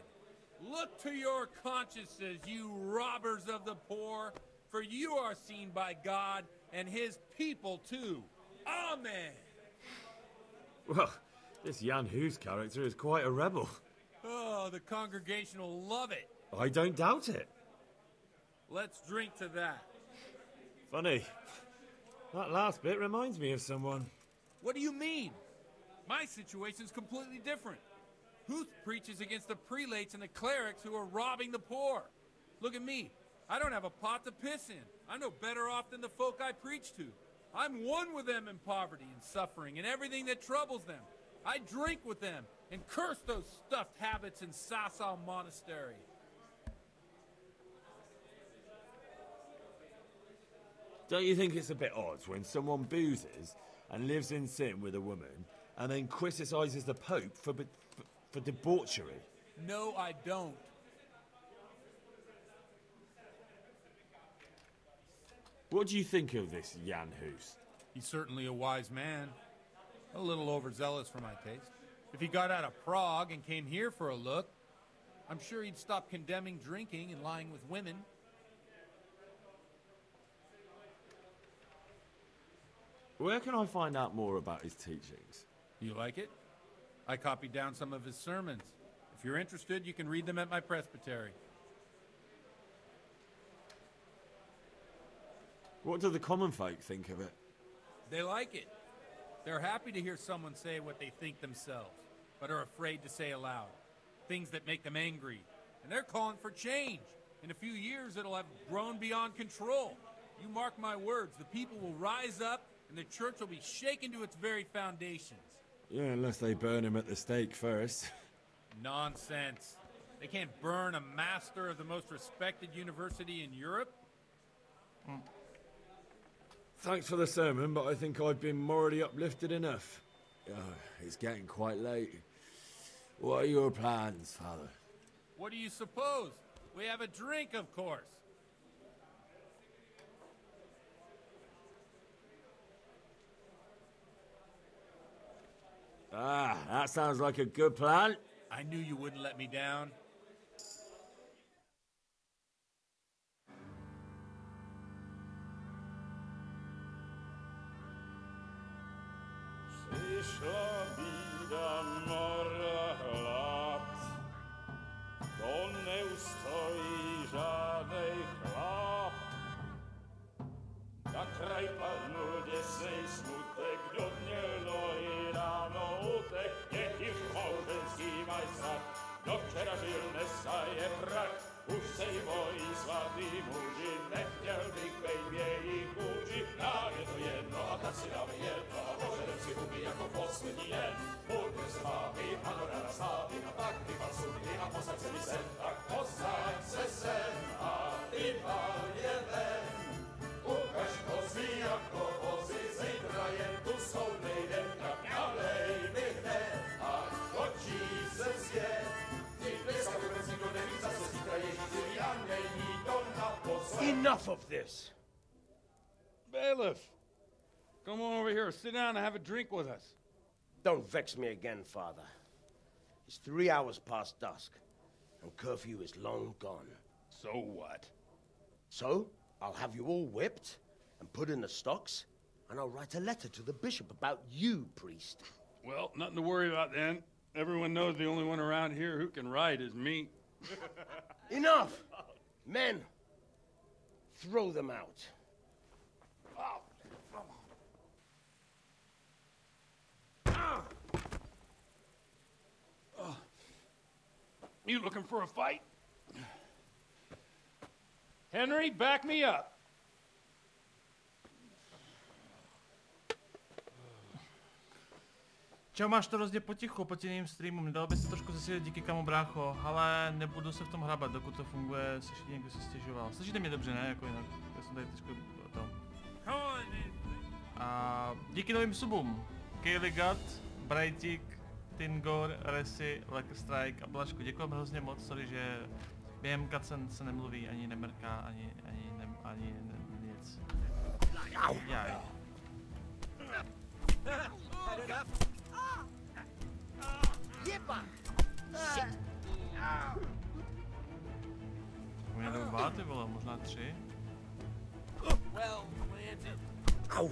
S3: Look to your consciences, you robbers of the poor, for you are seen by God and his people too. Amen.
S2: Well, this Jan Hus character is quite a rebel.
S3: Oh, the congregation will love it.
S2: I don't doubt it.
S3: Let's drink to that.
S2: Funny. That last bit reminds me of someone.
S3: What do you mean? My situation's completely different. Huth preaches against the prelates and the clerics who are robbing the poor. Look at me. I don't have a pot to piss in. I'm no better off than the folk I preach to. I'm one with them in poverty and suffering and everything that troubles them. I drink with them and curse those stuffed habits in Sasau Monastery.
S2: Don't you think it's a bit odd when someone boozes and lives in sin with a woman and then criticises the Pope for debauchery?
S3: No, I don't.
S2: What do you think of this Jan Hus?
S3: He's certainly a wise man. A little overzealous for my taste. If he got out of Prague and came here for a look, I'm sure he'd stop condemning drinking and lying with women.
S2: Where can I find out more about his teachings?
S3: You like it? I copied down some of his sermons. If you're interested, you can read them at my presbytery.
S2: What do the common folk think of it?
S3: They like it. They're happy to hear someone say what they think themselves, but are afraid to say aloud. Things that make them angry. And they're calling for change. In a few years, it'll have grown beyond control. You mark my words, the people will rise up, and the church will be shaken to its very foundations.
S2: Yeah, unless they burn him at the stake first.
S3: Nonsense. They can't burn a master of the most respected university in Europe?
S2: Thanks for the sermon, but I think I've been morally uplifted enough. Oh, it's getting quite late. What are your plans, Father?
S3: What do you suppose? We have a drink, of course.
S2: Ah, that sounds like a good plan.
S3: I knew you wouldn't let me down.
S10: Přišla bída mora hlad, to neustojí žádnej chlap. Na kraj padnul děsej smutek, kdo měl nohy ráno utek, děti v mouženský mají strach, kdo včera žil, dneska je prach. Už se jí bojí svatý muži, nechtěl bych bejt v jejich kůži. Nám je to jedno a tak si dáme jedno a požadem si huby jako poslední den. Můj se máví, ano ráda slávy a tak vypal sudy a posaď se mi sem. Tak posaď se sem a vypal je ven. Ukaž kozy jako vozy, zítra jen tu soudnej den. Tak nalej mi hned a točí se svět.
S11: Enough of this! Bailiff! Come on over here, sit down and have a drink with us.
S12: Don't vex me again, Father. It's 3 hours past dusk, and curfew is long gone.
S11: So what?
S12: So, I'll have you all whipped, and put in the stocks, and I'll write a letter to the bishop about you, priest.
S11: Well, nothing to worry about then. Everyone knows the only one around here who can write is me.
S12: Enough! Men, throw them out.
S11: You looking for a fight? Henry, back me up.
S1: Čau, máš to rozdě potichu, po jiným streamu, nedal by se trošku zesílit, díky kamo brácho, ale nebudu se v tom hrabat, dokud to funguje, slyšíte, někdo se stěžoval. Slyšíte mě dobře, ne? Jako jinak, já jsem tady trošku to. A díky novým subům, Kejligat, Brajtík, Tingor, Resi, Lecker Strike a Blažku, děkuji hrozně moc, sorry, že během kacen se nemluví, ani nemrká, ani nic. Jaj. Mě jdou dva, ty vole, možná 3.
S12: Well planted.
S8: Au!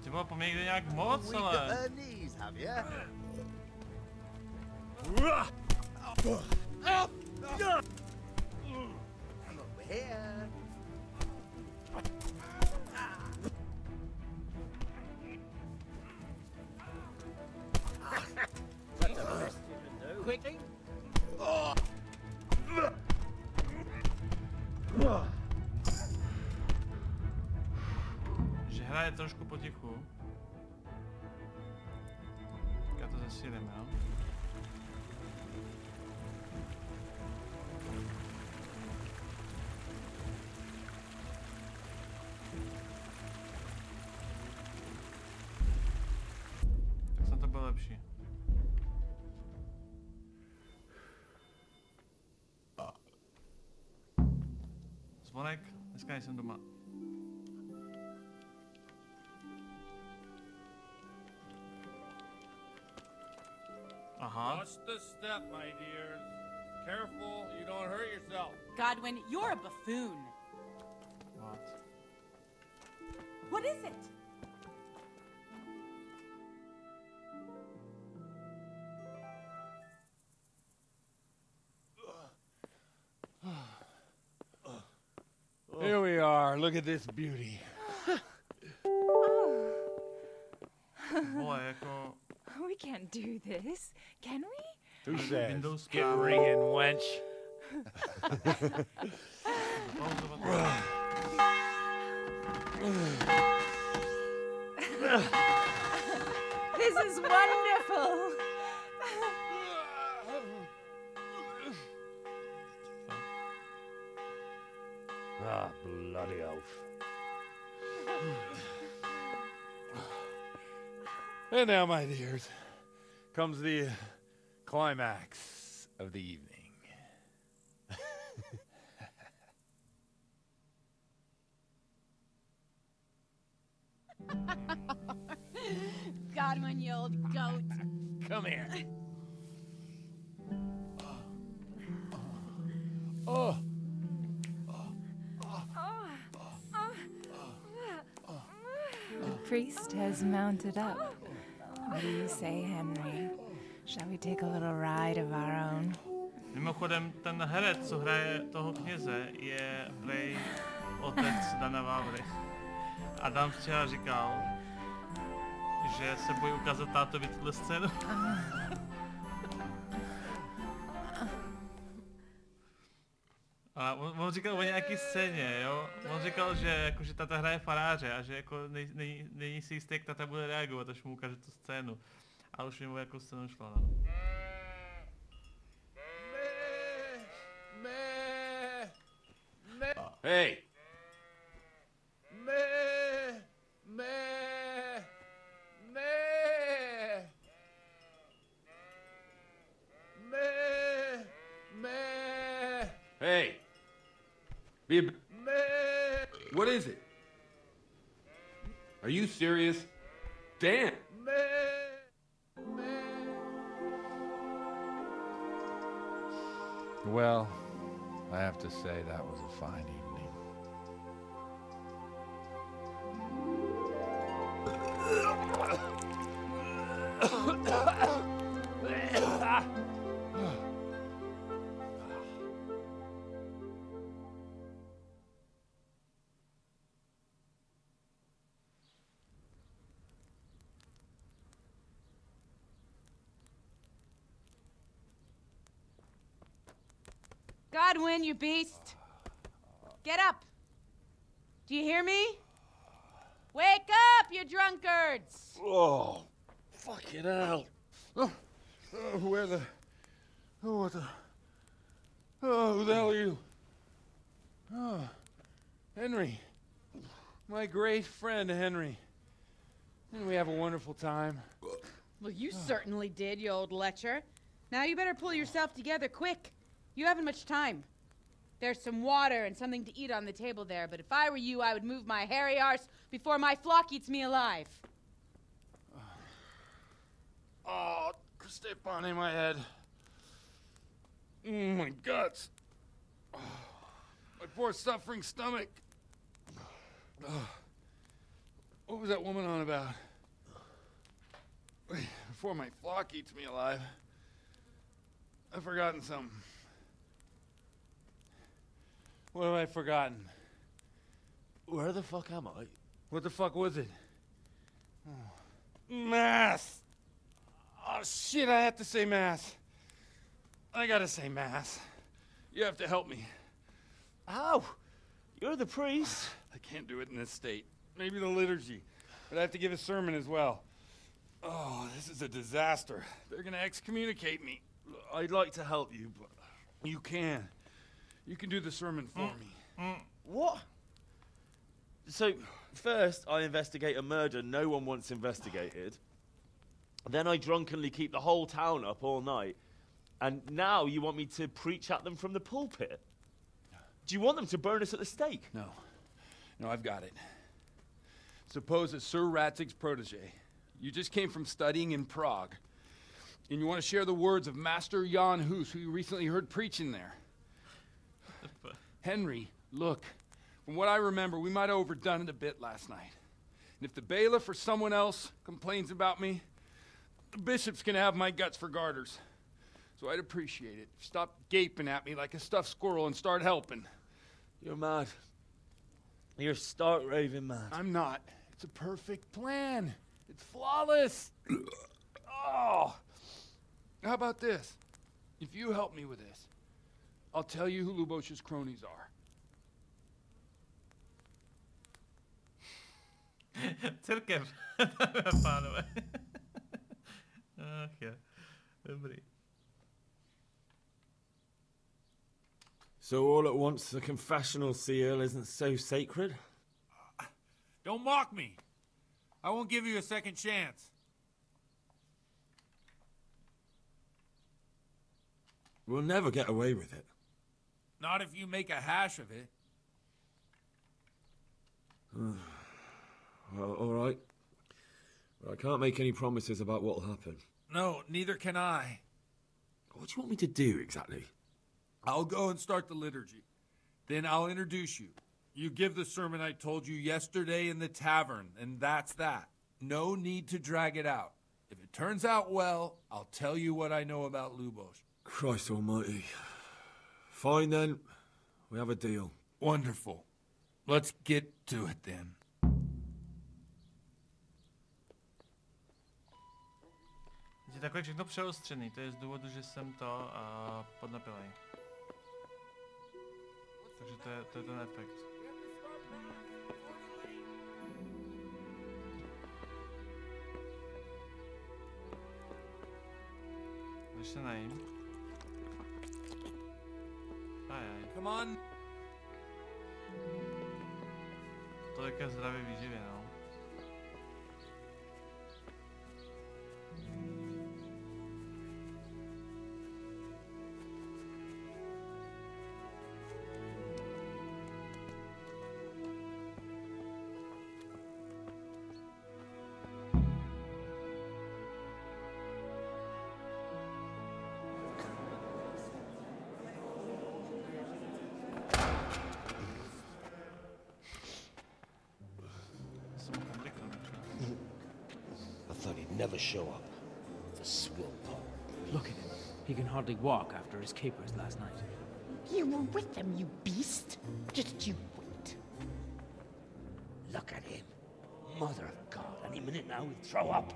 S1: Ty vole, po mě jde nějak moc, ale...
S7: Her knees, have you? Come over here.
S12: That's the best you can do.
S7: Quickly.
S1: Že hraje trošku potichu. Já to zesílím, jo? Tak snad to bylo lepší. Zvonek, dneska nejsem doma.
S11: Watch the step, my dears. Careful, you don't hurt yourself.
S4: Godwin, you're a buffoon.
S1: What?
S4: What is it?
S11: Here we are. Look at this beauty.
S1: Vole, jako...
S13: We can't do this, can we?
S11: Who says?
S1: Windows
S11: Get
S1: power.
S11: ringing, wench.
S13: This is wonderful.
S11: Ah, bloody oath. And now, my dears, comes the climax of the evening.
S4: Godwin, you old goat.
S11: Come here. Oh.
S13: The priest has mounted up. What do you say, Henry? Shall we take a little ride of our own?
S1: Mimochodem, ten herec, co hraje toho kněze, je prej otec Dana Vávry. Adam včera říkal, že se bojí ukázat tátovi tuhle scénu. A on říkal o nějaký scéně, jo? On říkal, že, jako, že tata hraje faráře a že jako není si jistý, jak tata bude reagovat, až mu ukáže tu scénu. A už mimo jakou scénu šla, no.
S11: Hey. Hey. What is it? Are you serious? Dan. Well, I have to say that was a fine evening.
S4: Godwin, you beast! Get up! Do you hear me? Wake up, you drunkards!
S11: Oh, fucking hell. Where the... Oh, what the... Oh, who the hell are you? Oh, Henry. My great friend, Henry. Didn't we have a wonderful time?
S4: Well, you certainly did, you old lecher. Now you better pull yourself together quick. You haven't much time. There's some water and something to eat on the table there, but if I were you, I would move my hairy arse before my flock eats me alive.
S11: Oh, step on my head. My guts. Oh, my poor suffering stomach. Oh, what was that woman on about? Wait, before my flock eats me alive. I've forgotten something. What have I forgotten?
S9: Where the fuck am I?
S11: What the fuck was it? Oh. Mass! Oh shit, I have to say mass. I gotta say mass. You have to help me.
S9: How? You're the priest.
S11: I can't do it in this state. Maybe the liturgy. But I have to give a sermon as well. Oh, this is a disaster. They're gonna excommunicate me. I'd like to help you, but you can. You can do the sermon for me.
S9: What? So, first I investigate a murder no one wants investigated. Then I drunkenly keep the whole town up all night. And now you want me to preach at them from the pulpit? Do you want them to burn us at the stake?
S11: No. No, I've got it. Suppose that Sir Ratzig's protege. You just came from studying in Prague. And you want to share the words of Master Jan Hus, who you recently heard preaching there. Henry, look. From what I remember, we might have overdone it a bit last night. And if the bailiff or someone else complains about me, the bishop's gonna have my guts for garters. So I'd appreciate it. Stop gaping at me like a stuffed squirrel and start helping.
S9: You're mad. You're stark raving mad.
S11: I'm not. It's a perfect plan. It's flawless. Oh. How about this? If you help me with this, I'll tell you who Lubosh's cronies are.
S1: Církev, pánové. Ach jo, dobrý.
S2: So all at once the confessional seal isn't so sacred?
S3: Don't mock me. I won't give you a second chance.
S2: We'll never get away with it.
S3: Not if you make a hash of it.
S2: Well, all right. But I can't make any promises about what'll happen.
S3: No, neither can I.
S2: What do you want me to do exactly?
S3: I'll go and start the liturgy. Then I'll introduce you. You give the sermon I told you yesterday in the tavern, and that's that. No need to drag it out. If it turns out well, I'll tell you what I know about Lubosh.
S2: Christ almighty. Fine then. We have a deal.
S3: Wonderful. Let's get to it then.
S1: Je takové všechno přeostřený, to je z důvodu, že jsem to podnapilej. Takže to je ten efekt. Když se najím. Ajaj.
S3: Come on.
S1: To je ke zdravé výživě, no.
S12: Never show up. The swill pole.
S14: Look at him. He can hardly walk after his capers last night.
S7: You were with them, you beast. Just you wait.
S12: Look at him. Mother of God, any minute now he'll throw up.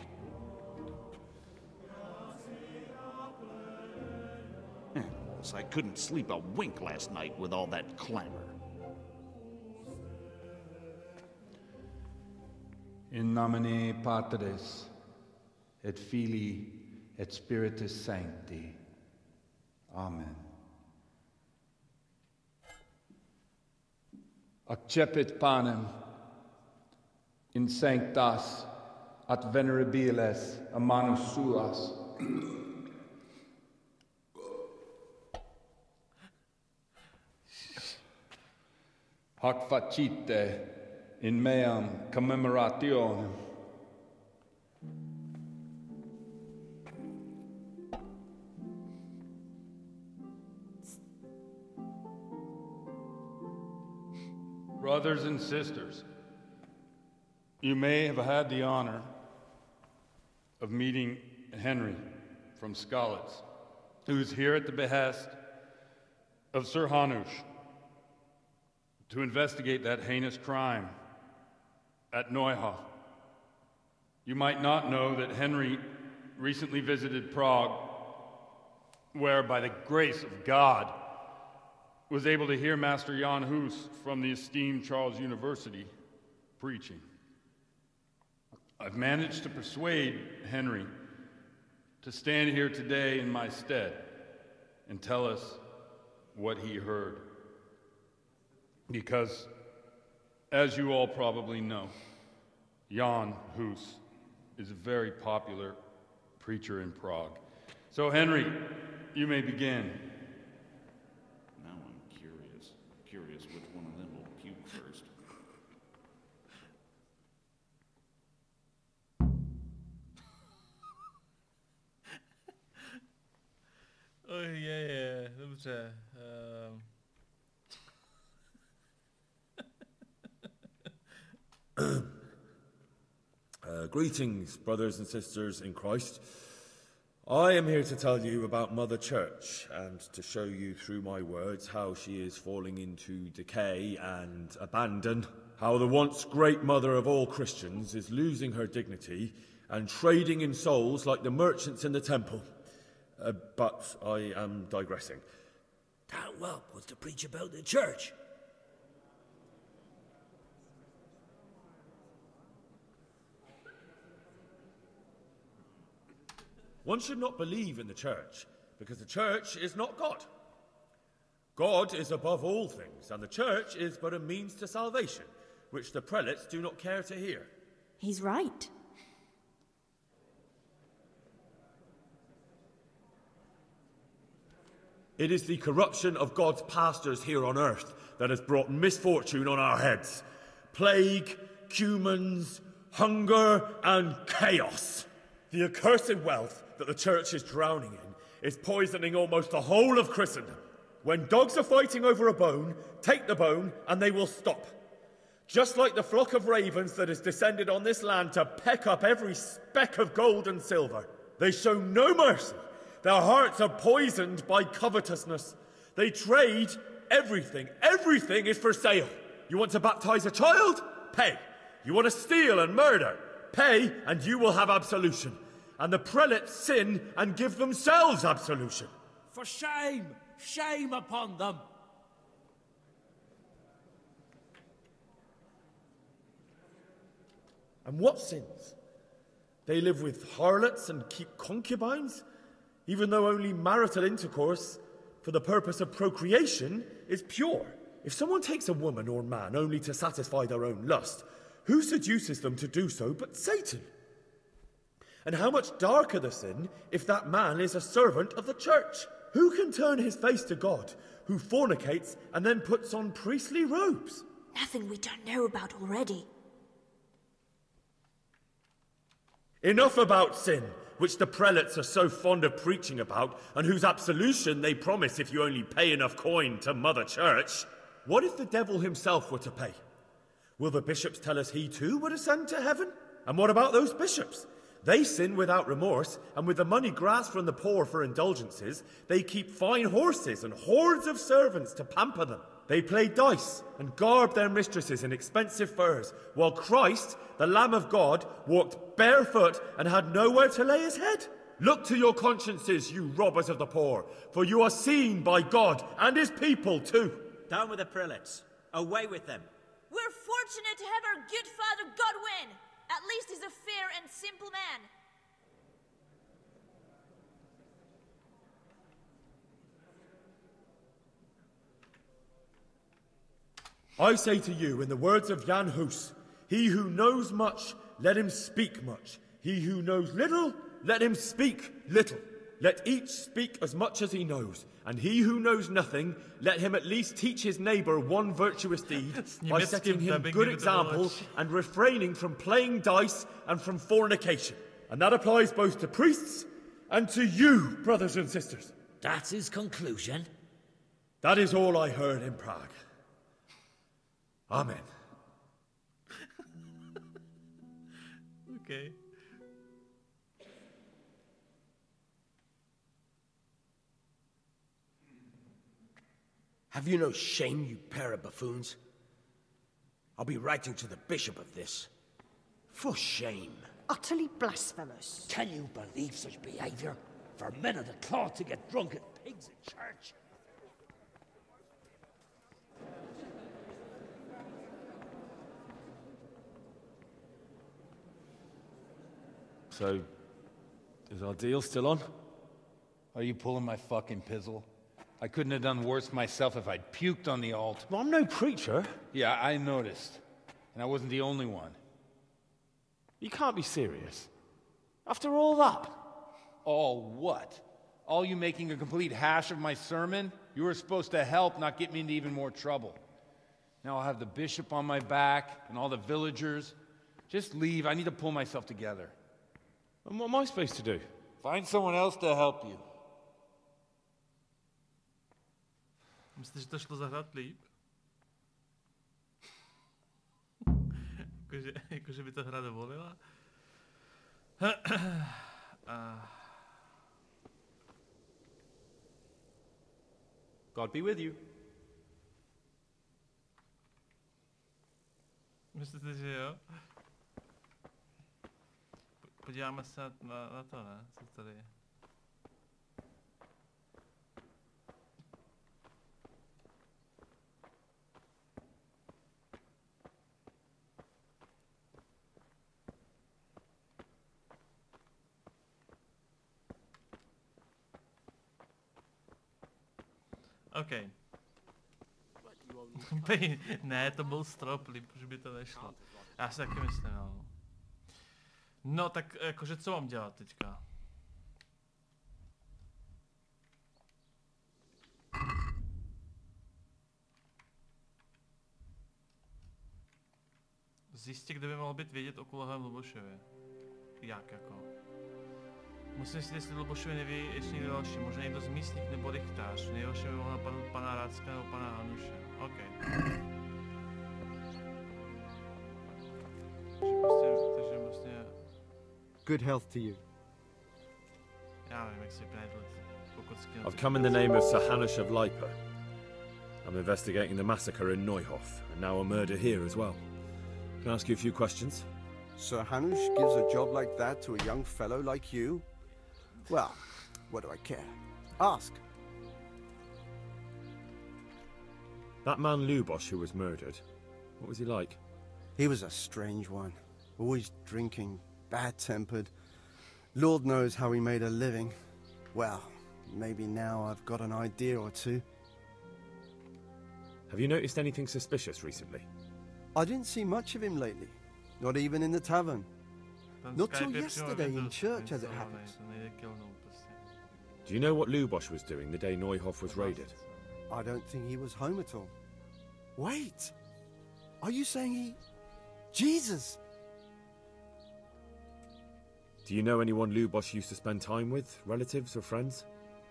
S15: So I couldn't sleep a wink last night with all that clamor.
S16: In nomine Patris, et Filii, et Spiritus Sancti. Amen. Accepit panem in sanctas at venerabiles a manus suas. Hoc facite in meam commemorationem. Brothers and sisters, you may have had the honor of meeting Henry from Skalitz, who is here at the behest of Sir Hanush to investigate that heinous crime at Neuhof. You might not know that Henry recently visited Prague, where, by the grace of God, was able to hear Master Jan Hus from the esteemed Charles University preaching. I've managed to persuade Henry to stand here today in my stead and tell us what he heard. Because, as you all probably know, Jan Hus is a very popular preacher in Prague. So, Henry, you may begin.
S15: Now I'm curious which one of them will puke first.
S1: Ojej, dobře.
S2: Greetings, brothers and sisters in Christ. I am here to tell you about Mother Church and to show you through my words how she is falling into decay and abandon, how the once great mother of all Christians is losing her dignity and trading in souls like the merchants in the temple. But I am digressing.
S17: That whelp wants to preach about the church.
S2: One should not believe in the church, because the church is not God. God is above all things, and the church is but a means to salvation, which the prelates do not care to hear.
S6: He's right.
S2: It is the corruption of God's pastors here on earth that has brought misfortune on our heads. Plague, cumens, hunger, and chaos. The accursed wealth that the church is drowning in is poisoning almost the whole of Christendom. When dogs are fighting over a bone, take the bone and they will stop. Just like the flock of ravens that has descended on this land to peck up every speck of gold and silver. They show no mercy. Their hearts are poisoned by covetousness. They trade everything. Everything is for sale. You want to baptize a child? Pay. You want to steal and murder? Pay, and you will have absolution. And the prelates sin and give themselves absolution.
S17: For shame! Shame upon them!
S2: And what sins? They live with harlots and keep concubines, even though only marital intercourse for the purpose of procreation is pure. If someone takes a woman or man only to satisfy their own lust, who seduces them to do so but Satan? And how much darker the sin if that man is a servant of the church? Who can turn his face to God, who fornicates and then puts on priestly robes?
S6: Nothing we don't know about already.
S2: Enough about sin, which the prelates are so fond of preaching about, and whose absolution they promise if you only pay enough coin to Mother Church. What if the devil himself were to pay? Will the bishops tell us he too would ascend to heaven? And what about those bishops? They sin without remorse, and with the money grasped from the poor for indulgences, they keep fine horses and hordes of servants to pamper them. They play dice and garb their mistresses in expensive furs, while Christ, the Lamb of God, walked barefoot and had nowhere to lay his head. Look to your consciences, you robbers of the poor, for you are seen by God and his people too.
S8: Down with the prelates. Away with them.
S18: We're fortunate to have our good father Godwin. At least he's a fair and simple man.
S2: I say to you, in the words of Jan Hus, he who knows much, let him speak much. He who knows little, let him speak little. let each speak as much as he knows, and he who knows nothing, let him at least teach his neighbour one virtuous deed by setting him good example and refraining from playing dice and from fornication. And that applies both to priests and to you, brothers and sisters.
S17: That's his conclusion?
S2: That is all I heard in Prague. Amen.
S1: Okay.
S12: Have you no shame, you pair of buffoons? I'll be writing to the bishop of this. For shame.
S7: Utterly blasphemous.
S17: Can you believe such behavior? For men of the cloth to get drunk at pigs in church?
S2: So, is our deal still on?
S3: Are you pulling my fucking pizzle? I couldn't have done worse myself if I'd puked on the altar.
S2: Well, I'm no preacher.
S3: Yeah, I noticed. And I wasn't the only one.
S2: You can't be serious. After all that?
S3: All what? All you making a complete hash of my sermon? You were supposed to help, not get me into even more trouble. Now I'll have the bishop on my back and all the villagers. Just leave. I need to pull myself together.
S2: And what am I supposed to do?
S3: Find someone else to help you.
S1: Myslíš, že to šlo zahrát líp? Jakože by to hra dovolila?
S8: God be with you.
S1: Myslíte, že jo? Podíváme se na to, ne? Co tady je? OK. Ne, to byl strop, líp, už by to nešlo. Já si taky myslím, no. No, tak jakože co mám dělat teďka? Zjistit, kde by mohl být vědět o kulohovém Lubošově. Jak jako? Musím si, jestli Lubošovi neví ještě někdo další, možná někdo z místních nebo rychtář. Nejhorší by mohla napadnout pana Rácka nebo pana Hanuše. OK. Takže vlastně...
S5: Good health to you.
S1: Já nevím, jak si vypnědlit.
S2: I've come in the name of Sir Hanush of Lipa. I'm investigating the massacre in Neuhof, and now a murder here as well. Can I ask you a few questions?
S5: Sir Hanush gives a job like that to a young fellow like you? Well, what do I care? Ask.
S2: That man Lubosh who was murdered, what was he like?
S5: He was a strange one. Always drinking, bad-tempered. Lord knows how he made a living. Well, maybe now I've got an idea or two.
S2: Have you noticed anything suspicious recently?
S5: I didn't see much of him lately. Not even in the tavern. Not till yesterday in church, as it happens.
S2: Do you know what Lubosh was doing the day Neuhof was raided?
S5: I don't think he was home at all. Wait! Are you saying he... Jesus!
S2: Do you know anyone Lubosh used to spend time with? Relatives or friends?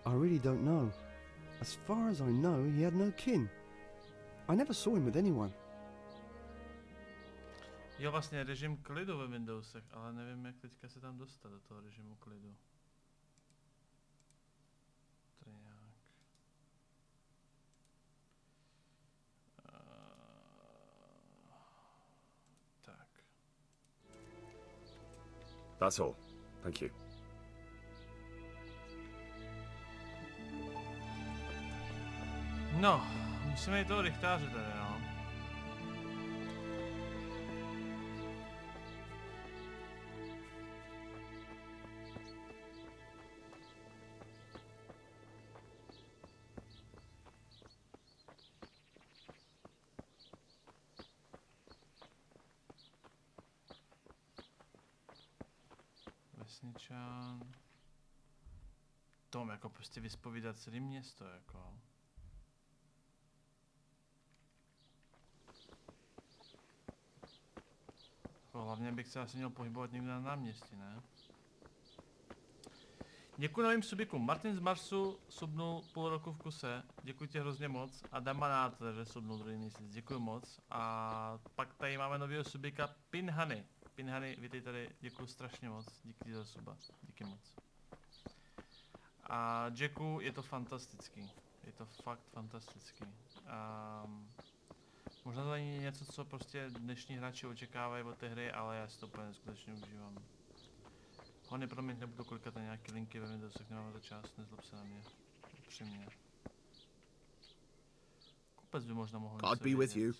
S5: I really don't know. As far as I know, he had no kin. I never saw him with anyone.
S1: Jo, vlastně režim klidu ve Windowsech, ale nevím, jak teďka se tam dostat do toho režimu klidu. Triák. Tak.
S2: That's all. Thank you.
S1: No, musíme jít toho rychtáře tady, no. Vesničan. tom jako prostě vyspovídat celé město, jako. Hlavně bych se asi měl pohybovat někde na náměstí, ne? Děkuji novým subikům. Martin z Marsu subnul půl roku v kuse. Děkuji ti hrozně moc. A Damanátor, že subnul druhý měsíc. Děkuji moc. A pak tady máme novýho subika Pinhany. Pinhany, vítej tady. Děkuji strašně moc. Díky za suba. Díky moc. A Jacku, je to fantastický. Je to fakt fantastický. Možná to není něco, co prostě dnešní hráči očekávají od té hry, ale já si to úplně neskutečně užívám. Hony, promiň, nebudu kolikat na nějaký linky ve Windowsech, nemáme to čas, nezlob se na mě. Upřímně. Kupec by možná mohl
S2: God be with you.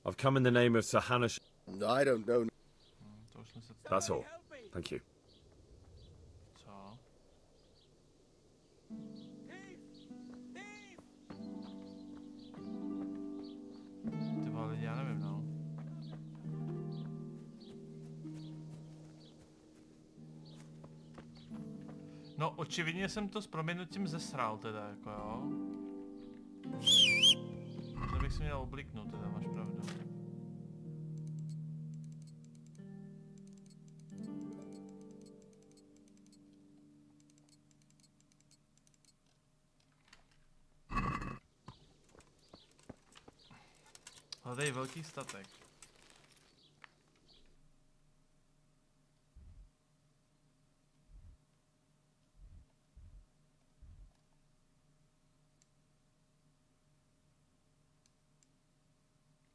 S2: I've come in the name of Sahanash. I don't know.
S1: To už jsme se...
S2: That's all. Thank you.
S1: Co? Ty vole lidi, já nevím, no. No, očividně jsem to s proměnutím zesral teda, jako jo. To bych si měl obliknout, teda máš pravdu. Hledej velký statek.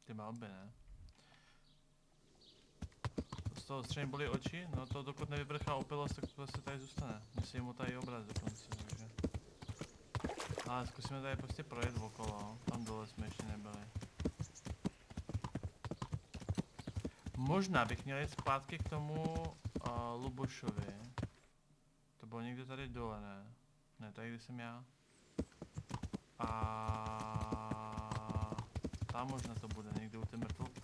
S1: Ty malby, ne? Z toho střejmě bolí oči? No to dokud nevybrchá opilost, tak to prostě tady zůstane. Mně se jim motají obraz dokonce, takže... Ale zkusíme tady prostě projet okolo. Tam dole jsme ještě nebyli. Možná bych měl jít zpátky k tomu Lubošovi. To bylo někde tady dole, ne? Ne, tady kde jsem já. A tam možná to bude, někde u té mrtvolky.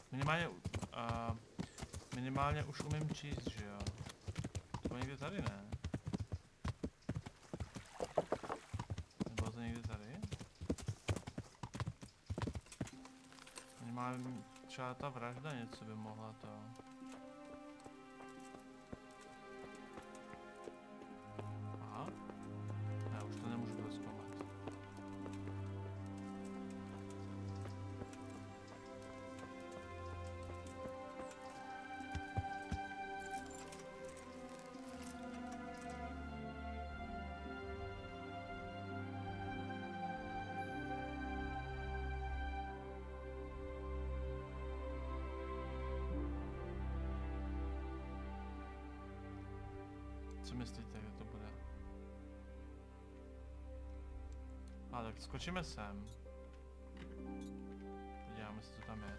S1: Minimálně už umím číst, že jo? To bylo někde tady, ne? Nebylo to někde tady? Minimálně třeba ta vražda něco by mohla to... Aha. Ne, už to nemůžu vůbec zkoumat. Co myslíte, že to bude? A tak skočíme sem. Podíváme se, co tam je.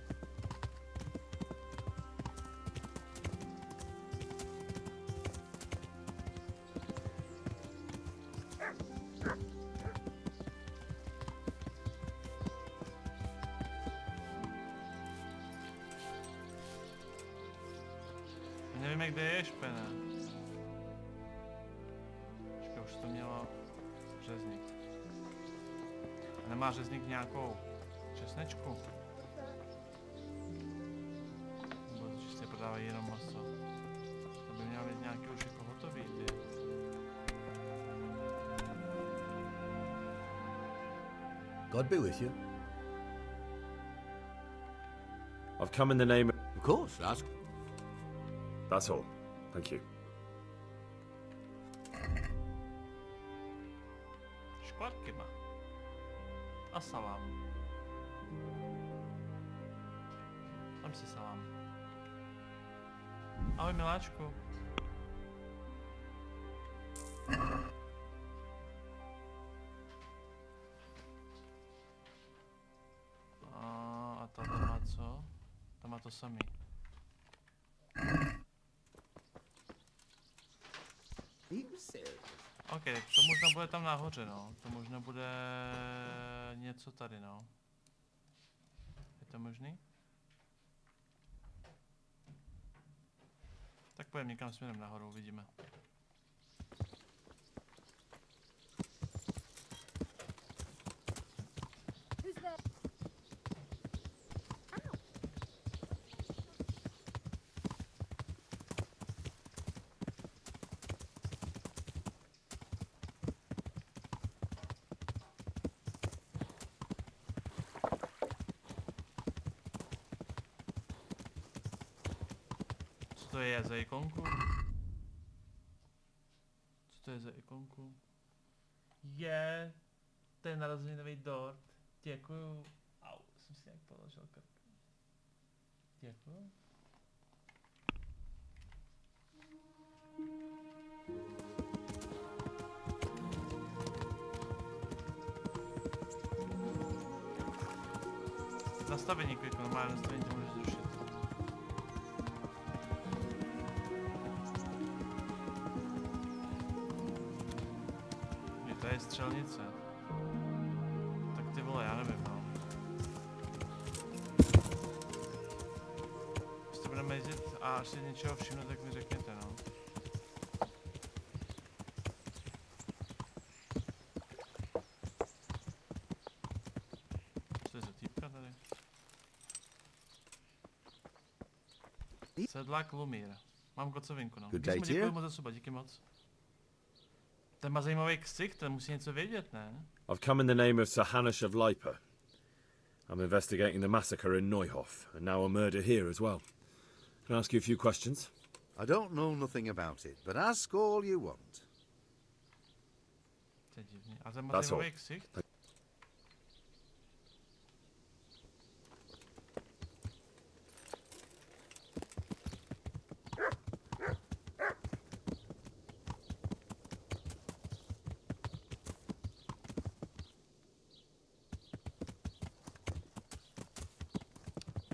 S1: Nevím, kde je špena. Už to mělo řezník. A nemá řezník nějakou česnečku? Nebo to čistě prodávají jenom maso? To by mělo být nějaký už jako hotový, ty.
S12: God be with you.
S2: I've come in the name
S12: Of course, ask.
S2: That's all. Thank you.
S1: Škvarkima. A salám. Dám si salám. Ahoj miláčku. A ta má co? Ta má to samý. Ok, to možná bude tam nahoře, no. To možná bude něco tady, no. Je to možný? Tak půjdeme někam směrem nahoru, uvidíme. to je za ikonku? Co to je za ikonku? Je, to je narozeninový dort. Děkuju. Au, jsem si nějak položil krk. Děkuju. Nastavení kliknu, normálně nastavení to můžeš zrušit. Je tady střelnice. Tak ty vole, já nevím, no. Když to budeme jezdit a až si něčeho všimnu, tak mi řekněte, no. Co je za týpka tady? Sedlák Lumír. Mám kocovinku, no. Děkuji moc za suba, díky moc. Ten má zajímavý ksich, ten musí něco vědět, ne?
S2: I've come in the name of Sir Hanush of Lipa. I'm investigating the massacre in Neuhof, and now a murder here as well. Can I ask you a few questions?
S19: I don't know nothing about it, but ask all you want.
S1: To je divný. A ten má zajímavý ksich?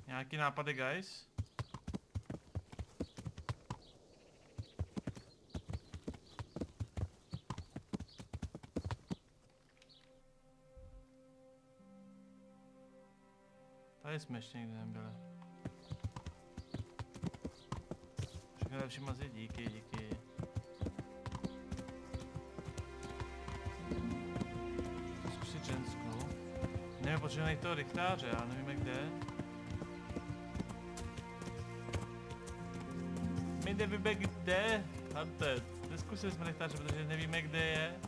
S1: Nějaký nápady, guys? Tady jsme ještě nikdy nebyli. Všechno lepší moc je díky, díky. Zkusit ženskou. Nevím, potřebujeme toho rychtáře, ale nevíme kde. My nevíme kde, Hunted. Neskusili jsme rychtáře, protože nevíme kde je.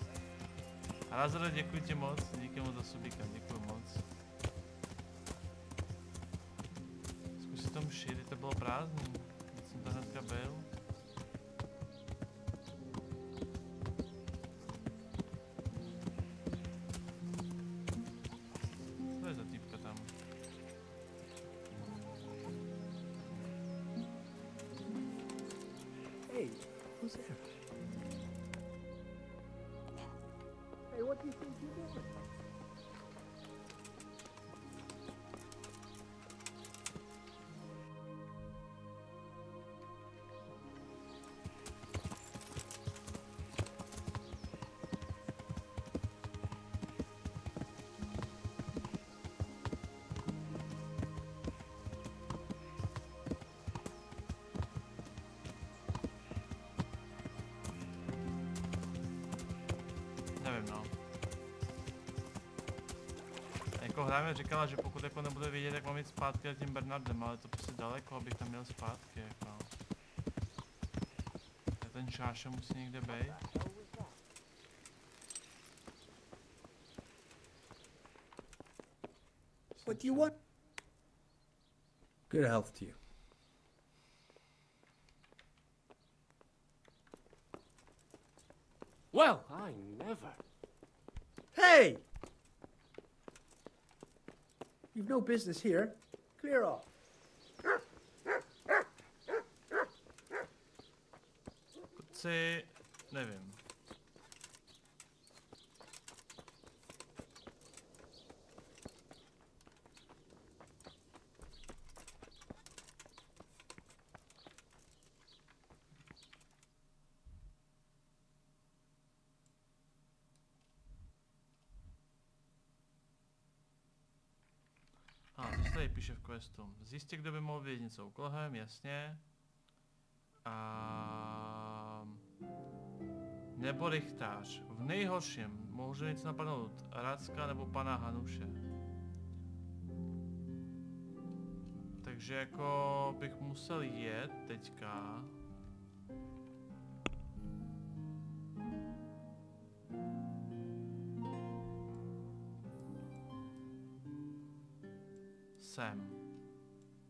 S1: A Razore, děkuji ti moc, díky moc za subíka, děkuji moc. Zkusit tomu šít, to bylo prázdný. Teď jsem to hnedka byl. Co je za týpka tam?
S12: Hey, who's there? Hey, what do you think you're doing?
S1: Nevím, no. Jako Hraju říkala, že pokud jako nebude vědět, jak mám jít zpátky tím Bernardem, ale to prostě daleko, abych tam měl zpátky, jako. Ten šáša musí někde být.
S12: What do you want? Good health to you.
S14: Well, I never.
S12: Hey! You've no business here. Clear off.
S1: Chci, nevím. Co se tady píše v questu? Zjistě, kdo by mohl vědět něco úkolem, jasně. Nebo rychtář. V nejhorším může něco napadnout Racka nebo pana Hanuše. Takže jako bych musel jet teďka. Sem.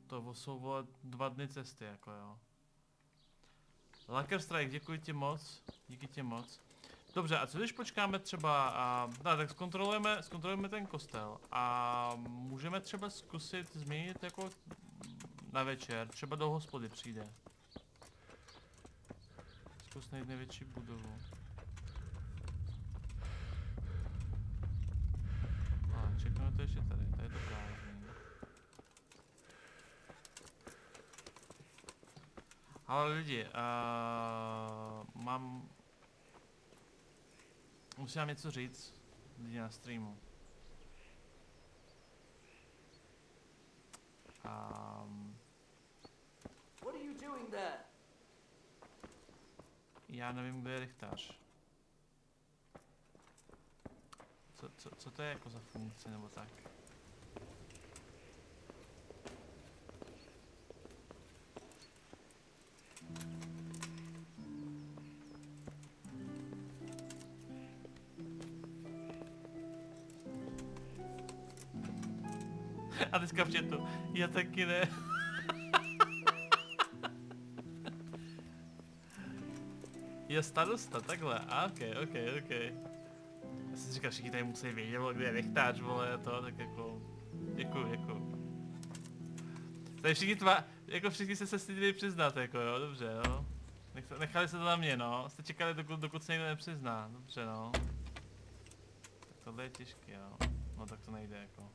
S1: To jsou vole 2 dny cesty, jako jo. Laker Strike, děkuji ti moc. Díky ti moc. Dobře, a co když počkáme třeba, tak zkontrolujeme ten kostel a můžeme třeba zkusit změnit jako na večer, třeba do hospody přijde. Zkus najít největší budovu. Čekáme to ještě tady je to prázdný. Ale lidi, musím vám něco říct, lidi na streamu.
S20: What are you doing there?
S1: Já nevím, kde je rychtář. Co to je jako za funkci nebo tak? A teďka v chatu, já taky ne. Je starosta, takhle, ok. Já jsem si říkal, všichni tady musí vědět, kde je rychtář, vole, to, tak jako, děkuju. Tady všichni se stydili přiznat, jako jo, dobře, jo. Nechali se to na mě, no, jste čekali, dokud se někdo nepřizná, dobře, no. Tak tohle je těžké, jo, no tak to nejde, jako.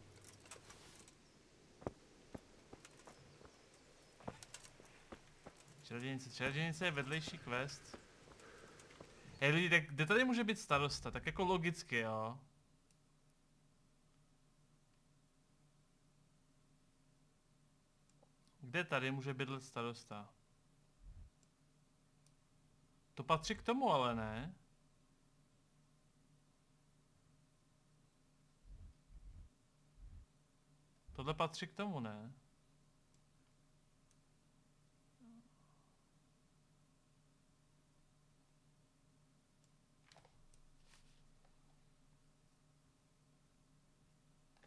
S1: Čarodějnice je vedlejší quest. Hej lidi, tak kde tady může být starosta? Tak jako logicky, jo. Kde tady může bydlet starosta? To patří k tomu, ale ne? Tohle patří k tomu, ne?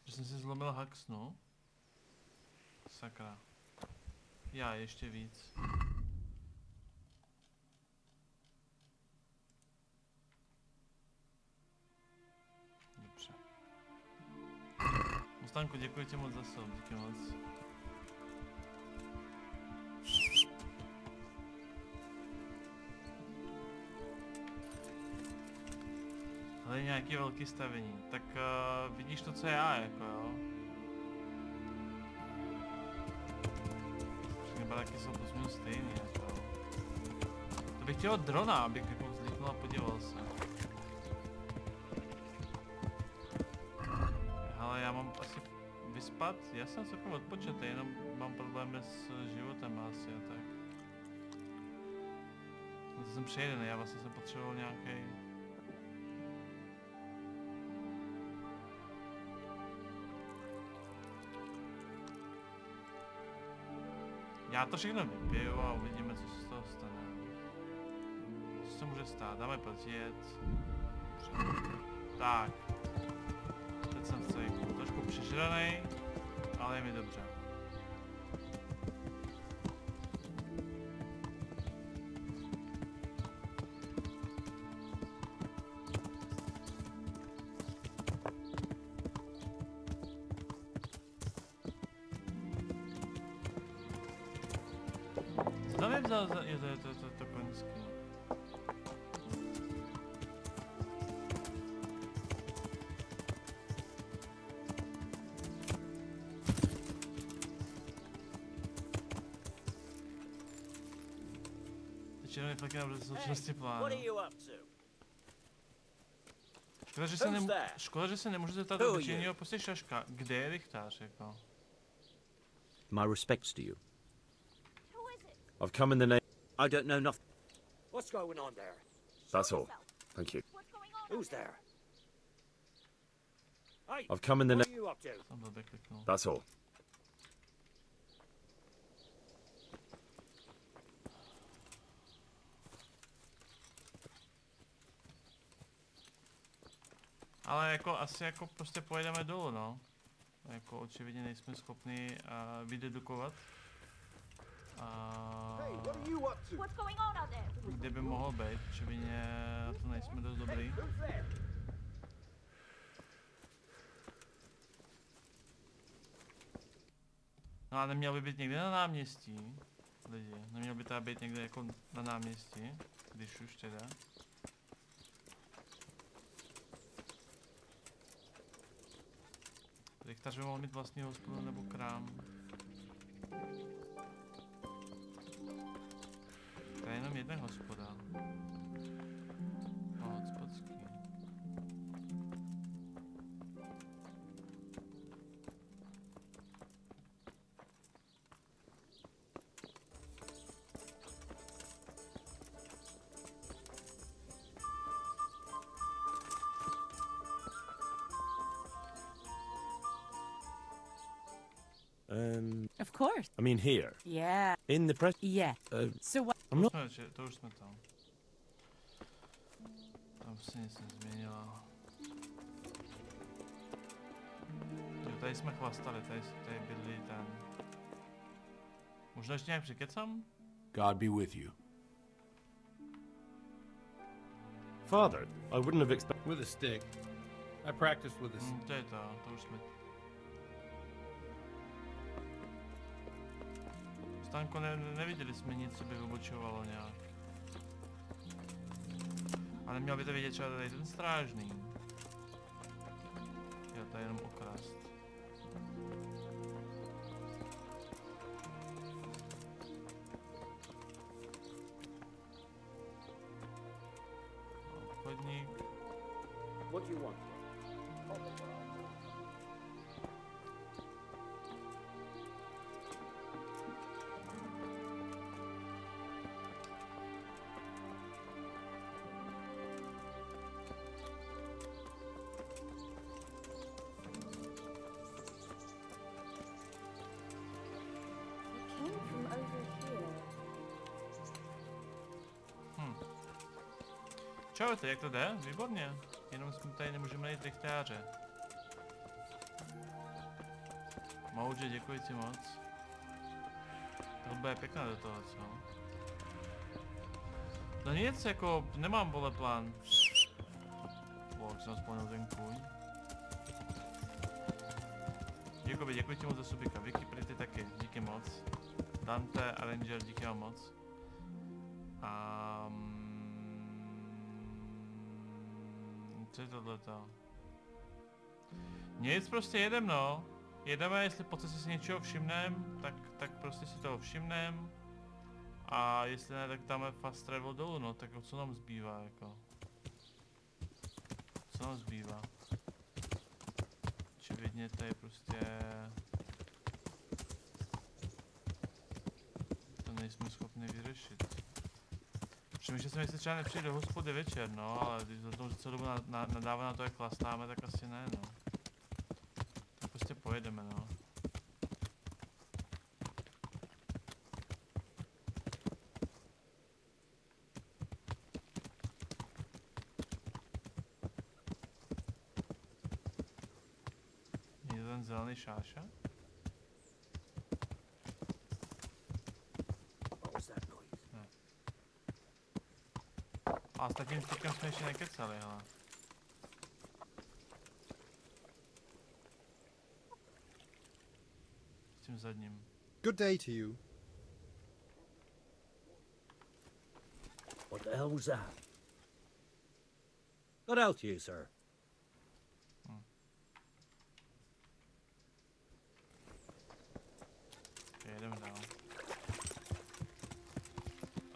S1: Že jsem si zlomil haxnu. Sakra. Já ještě víc. Dobře. Mustanku, děkuji ti moc za sub, díky moc. Ale nějaký velký stavení, tak vidíš to, co já, jako jo. Všechny baráky jsou plus stejný, jako. To bych chtěl drona, abych jako vzlíknul a podíval se. Ale já mám asi vyspat, já jsem celkem odpočatý, jenom mám problémy s životem asi a tak. No to jsem přejedený, já vlastně jsem potřeboval nějaký. Já to všechno vypiju a uvidíme, co se z toho stane. Co se může stát? Dáme podjet. Tak. Teď jsem v cejku. Trošku přižranej, ale je mi dobře. Je to koňský. Teď jenom je fakt na současnosti plánu. Škoda, že se nemůžu zeptat obyčejného prostě šaška. Kde je rychtář, jako?
S21: My respects to you.
S2: I've come in the name.
S21: I don't know nothing.
S17: What's going on there?
S2: That's all. Thank you.
S17: Who's there? Hey,
S2: I've come in the
S17: what
S2: name.
S17: are you up to?
S2: That's all.
S1: Ale jako asi jako prostě pojedeme dolů, no. Jako očividně nejsme schopni vydedukovat.
S18: What's going on out there?
S1: Kde by mohl být? Očividně to nejsme dost dobrý. No a neměl by být někde na náměstí, lidi. Neměl by tady být někde jako na náměstí, když už teda. Rychtař by mohl mít vlastní hospodu nebo krám. To je jenom jedna hospoda. No, hospodský.
S10: Of course.
S2: I mean here.
S10: Yeah.
S2: In the press.
S10: Yeah. So what?
S2: I'm not.
S1: To už jsme tam. Tam se nic nezměnilo. Jo, tady jsme chlastali, tady bydlí ten. Možná ještě nějak přikecám?
S12: God be with you.
S2: Father, I wouldn't have expected.
S3: With a stick. I practiced with a stick.
S1: To je to už jsme. Stanko, neviděli jsme nic, co by vybočovalo nějak. A neměl by to vidět třeba tady ten strážný. Jo, to je jenom okrast. Obchodník.
S21: What do you want?
S1: Čau, jak to jde? Výborně. Jenom jsme tady nemůžeme najít rychtáře. Mouže, děkuji ti moc. To bude pěkná do toho, co? No nic, jako, nemám vole plán. Boh, jsem vzpomněl ten kůň. Jakoby, děkuji ti moc za subika. Vicky, Pretty taky, díky moc. Dante a Ranger, díky vám moc. Co je tohleto? Nic, prostě jedem, no. Jedeme, jestli po cestě si něčeho všimnem, tak prostě si toho všimnem. A jestli ne, tak dáme fast travel dolů, no. Tak co nám zbývá, jako? Co nám zbývá? Očividně to je prostě... To nejsme schopni vyřešit. Přemýšlel jsem, jestli třeba nepřijde do hospody večer, no, ale když za tomu, že celou dobu nadává na to, jak chlastáme, tak asi ne, no. Tak prostě pojedeme, no. Je to ten zelený šáša? A s takým tykem jsme ještě nekecali, hele. S tím zadním.
S22: Good day to you.
S17: What the hell was that? Good out to you, sir.
S1: Jdeme dál.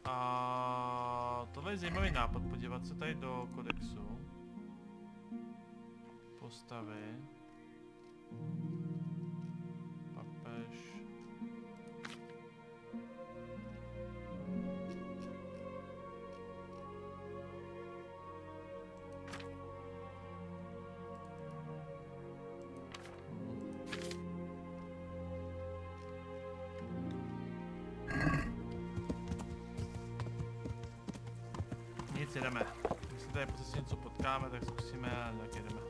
S1: A tohle je zajímavý nápad, podívat se tady do kodexu. Postavy. Papež. Nic, jedeme. Jestli tady po cestě něco potkáme, tak zkusíme a tak jedeme.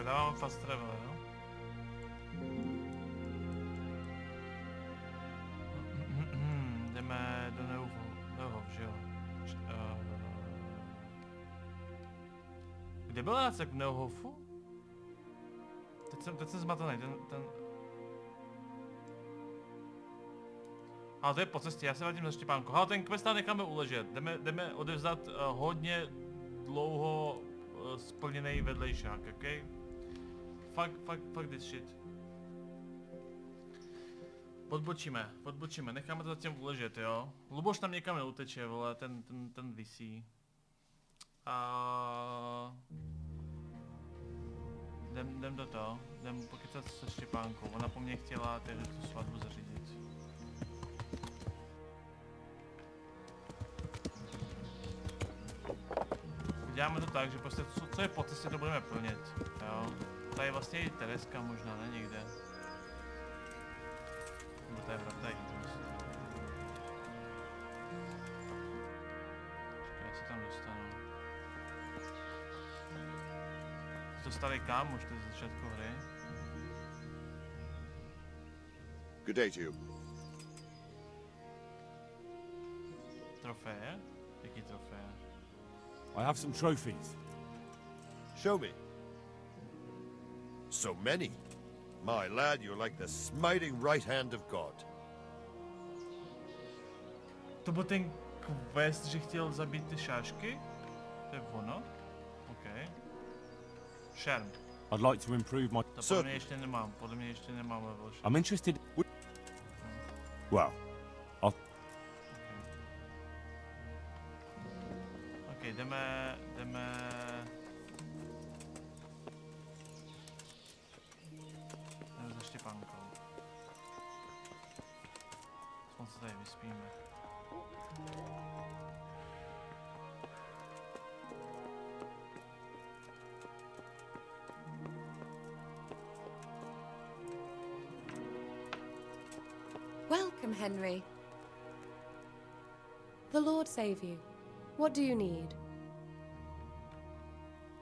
S1: dávám fast travel, jo? Jdeme do Neuhov, že jo? Kde byl nácek v Neuhofu? Teď jsem zmatený, ten... Ale to je po cestě, já se vrátím za Štěpánku. Ale ten quest necháme uležet, jdeme odevzdat hodně dlouho splněný vedlejšák, ok? Fuck this shit. Odbočíme, necháme to zatím uležet, jo? Luboš tam někam neuteče, vole, ten visí. A... Jdem do toho, jdem pokecat se Štěpánkou, ona po mně chtěla tehdy tu svatbu zařídit. Děláme to tak, že prostě co je po cestě, to budeme plnit, jo? Tady je vlastně i Tereska možná, ne někde. Nebo to je vrata Idris. Já se tam dostanu. To starý kámoš, to je z začátku hry.
S10: Good day to you.
S1: Trofeje? Jaký trofeje?
S2: I have some trophies.
S10: Show me. So many. My lad, you're like the smiting right hand of God.
S1: To byl ten quest, že chtěl zabít ty šášky? To je ono? OK. Šerm.
S2: I'd like to improve my...
S1: To podle mě ještě nemám level 6.
S2: I'm interested... Well, I'll...
S1: OK, jdeme... za Štěpánkou. Aspoň se tady vyspíme.
S22: Welcome, Henry. The Lord save you. What do you need?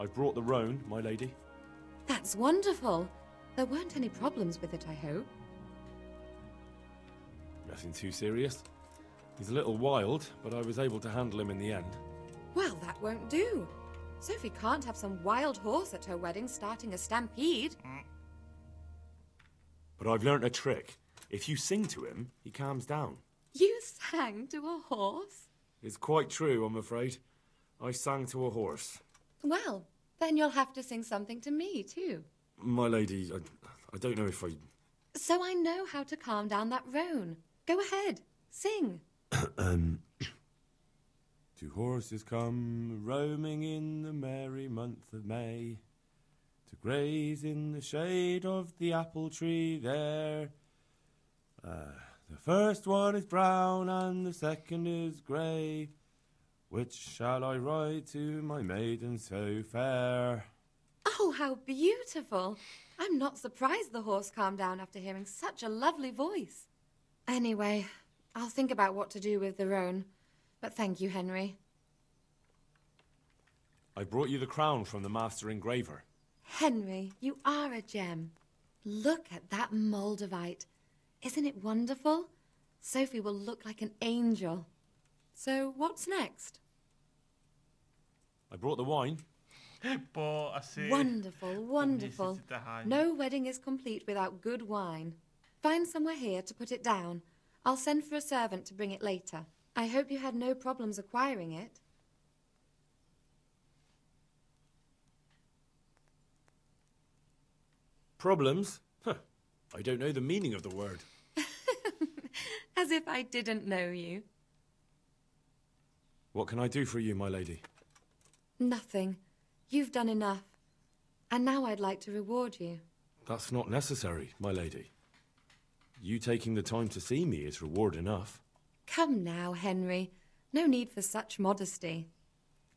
S2: I've brought the roan, my lady.
S22: That's wonderful. There weren't any problems with it, I hope.
S2: Nothing too serious. He's a little wild, but I was able to handle him in the end.
S22: Well, that won't do. Sophie can't have some wild horse at her wedding starting a stampede.
S2: But I've learnt a trick. If you sing to him, he calms down.
S22: You sang to a horse?
S2: It's quite true, I'm afraid. I sang to a horse.
S22: Well, then you'll have to sing something to me, too.
S2: My lady, I don't know if I...
S22: So I know how to calm down that roan. Go ahead, sing.
S2: Two horses come roaming in the merry month of May to graze in the shade of the apple tree there. The first one is brown and the second is grey. Which shall I ride to, my maiden so fair?
S22: Oh, how beautiful. I'm not surprised the horse calmed down after hearing such a lovely voice. Anyway, I'll think about what to do with the roan. But thank you, Henry.
S2: I brought you the crown from the master engraver.
S22: Henry, you are a gem. Look at that Moldavite. Isn't it wonderful? Sophie will look like an angel. So, what's next?
S2: I brought the wine.
S22: Wonderful, wonderful. No wedding is complete without good wine. Find somewhere here to put it down. I'll send for a servant to bring it later. I hope you had no problems acquiring it.
S2: Problems? Huh. I don't know the meaning of the word.
S22: As if I didn't know you.
S2: What can I do for you, my lady?
S22: Nothing. You've done enough. And now I'd like to reward you.
S2: That's not necessary, my lady. You taking the time to see me is reward enough.
S22: Come now, Henry. No need for such modesty.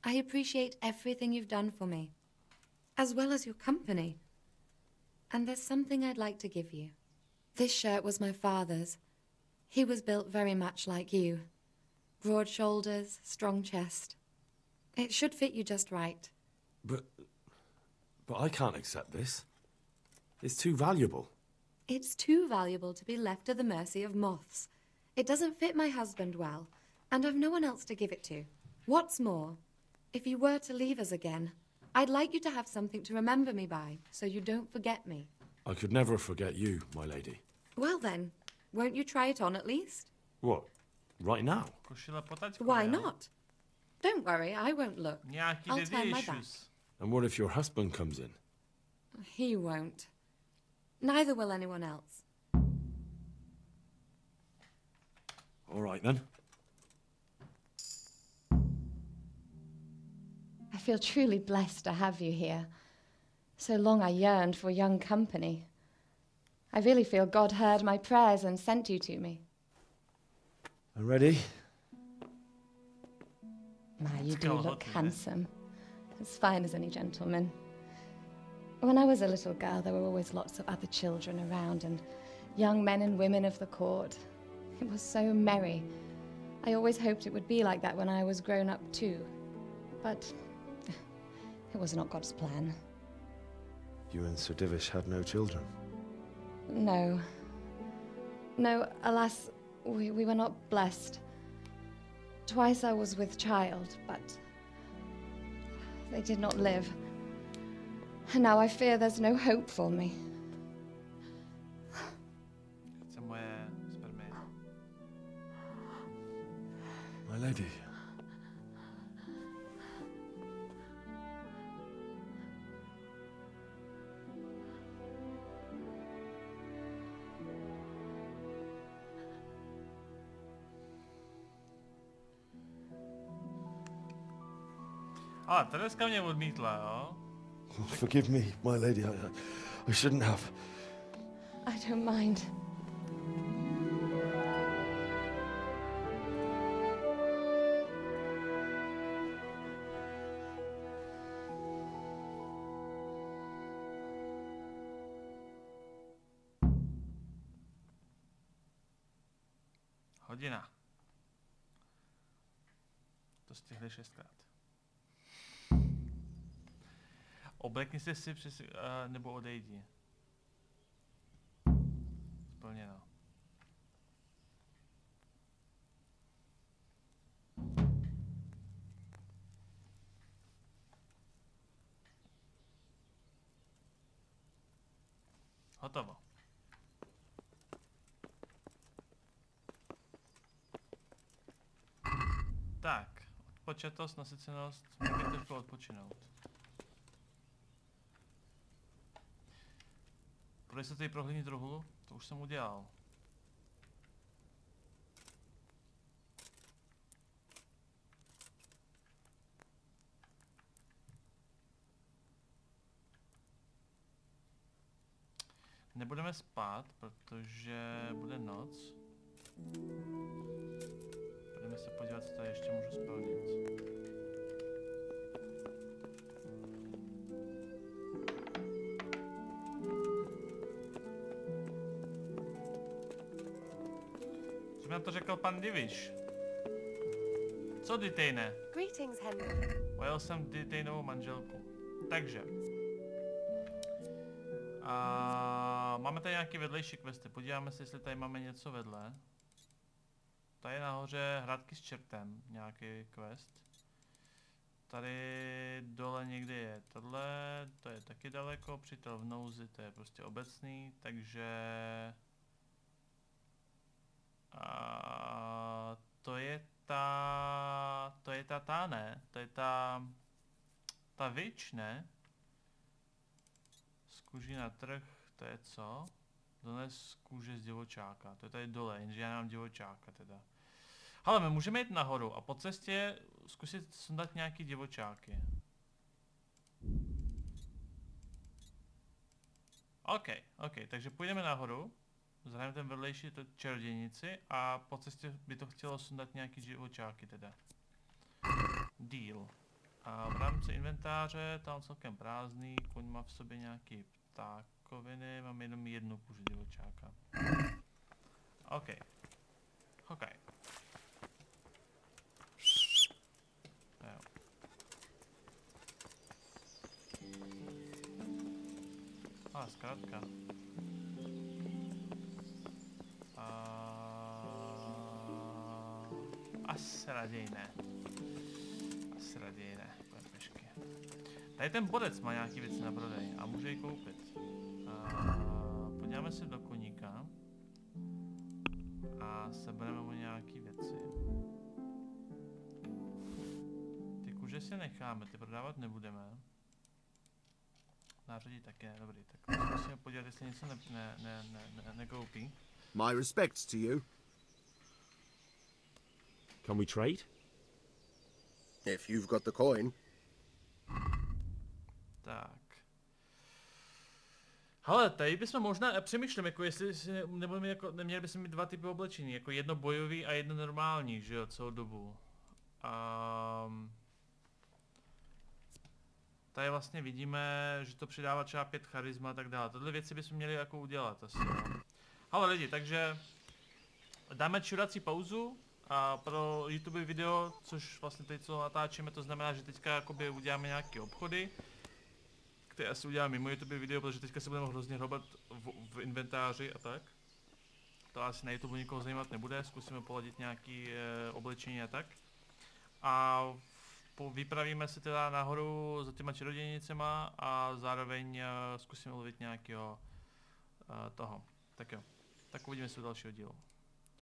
S22: I appreciate everything you've done for me, as well as your company. And there's something I'd like to give you. This shirt was my father's. He was built very much like you. Broad shoulders, strong chest. It should fit you just right.
S2: But But I can't accept this. It's too valuable.
S22: It's too valuable to be left to the mercy of moths. It doesn't fit my husband well, and I've no one else to give it to. What's more, if you were to leave us again, I'd like you to have something to remember me by, so you don't forget me.
S2: I could never forget you, my lady.
S22: Well then, won't you try it on at least?
S2: What? Right now?
S22: Why not? Don't worry, I won't look. I'll turn my back.
S2: And what if your husband comes in?
S22: He won't. Neither will anyone else.
S2: All right then.
S4: I feel truly blessed to have you here. So long I yearned for young company. I really feel God heard my prayers and sent you to me.
S2: Ready?
S4: My, you do look handsome. As fine as any gentleman. When I was a little girl, there were always lots of other children around and young men and women of the court. It was so merry. I always hoped it would be like that when I was grown up too. But it was not God's plan.
S2: You and Sir Divish had no children?
S4: No. No, alas, we were not blessed. Twice I was with child, but they did not live. And now I fear there's no hope for me.
S2: My lady.
S1: A, Tereska mě odmítla, jo?
S2: Forgive me, my lady. I shouldn't have.
S4: I don't mind.
S1: Hodina. To stihli 6krát. Oblekni se si přes, nebo odejdi. Splněno. Hotovo. Tak, odpočatost, nasycenost, můžeme trošku odpočinout. Prodej se tady prohlídni druhu, to už jsem udělal. Nebudeme spát, protože bude noc. Budeme se podívat, co tady ještě můžu splnit. Co mi to řekl pan Diviš? Co Ditejne?
S13: Greetings, Henry.
S1: Pojel jsem Ditejnovou manželku. Takže. Máme tady nějaký vedlejší questy. Podíváme se, jestli tady máme něco vedle. Tady nahoře hradky s čertem, nějaký quest. Tady dole někde je tohle, to je taky daleko, přítel v nouzi, to je prostě obecný, takže... to je ta vič, ne? Z kůží na trh, to je co? Dones kůže z divočáka, to je tady dole, jenže já nemám divočáka teda. Ale my můžeme jít nahoru a po cestě zkusit sundat nějaký divočáky. OK, takže půjdeme nahoru, zahrajeme ten vedlejší čarodějnici a po cestě by to chtělo sundat nějaký divočáky teda. Deal. A v rámci inventáře, tam celkem prázdný, koň má v sobě nějaký ptákoviny, mám jenom jednu kůži divočáka. OK. Zkrátka. Asi raději ne. Pešky. Tady ten bodec má nějaký věci na prodej a může ji koupit. Podíváme se do koníka. A sebereme mu nějaký věci. Ty kuže si necháme, ty prodávat nebudeme. Nářadí také, dobrý, tak musíme podívat, jestli něco nekoupí.
S12: My respects to you.
S2: Can we trade?
S12: If you've got the coin.
S1: Tak. Hele, tady bychom možná přemýšlím, jako jestli neměli bychom mít dva typy oblečení, jako jedno bojový a jedno normální, že jo, celou dobu. Tady vlastně vidíme, že to přidává třeba 5 charisma a tak dále. Tohle věci bychom měli jako udělat asi, jo. Hele lidi, takže dáme čurací pauzu a pro YouTube video, což vlastně teď co natáčíme, to znamená, že teďka jakoby uděláme nějaké obchody, které asi uděláme mimo YouTube video, protože teďka se budeme hrozně hrobat v inventáři a tak. To asi na YouTube nikoho zajímat nebude, zkusíme poladit nějaké oblečení a tak. A vypravíme se teda nahoru za těma čarodějnicema a zároveň zkusíme ulovit nějakého toho. Tak jo, tak uvidíme se u dalšího dílu.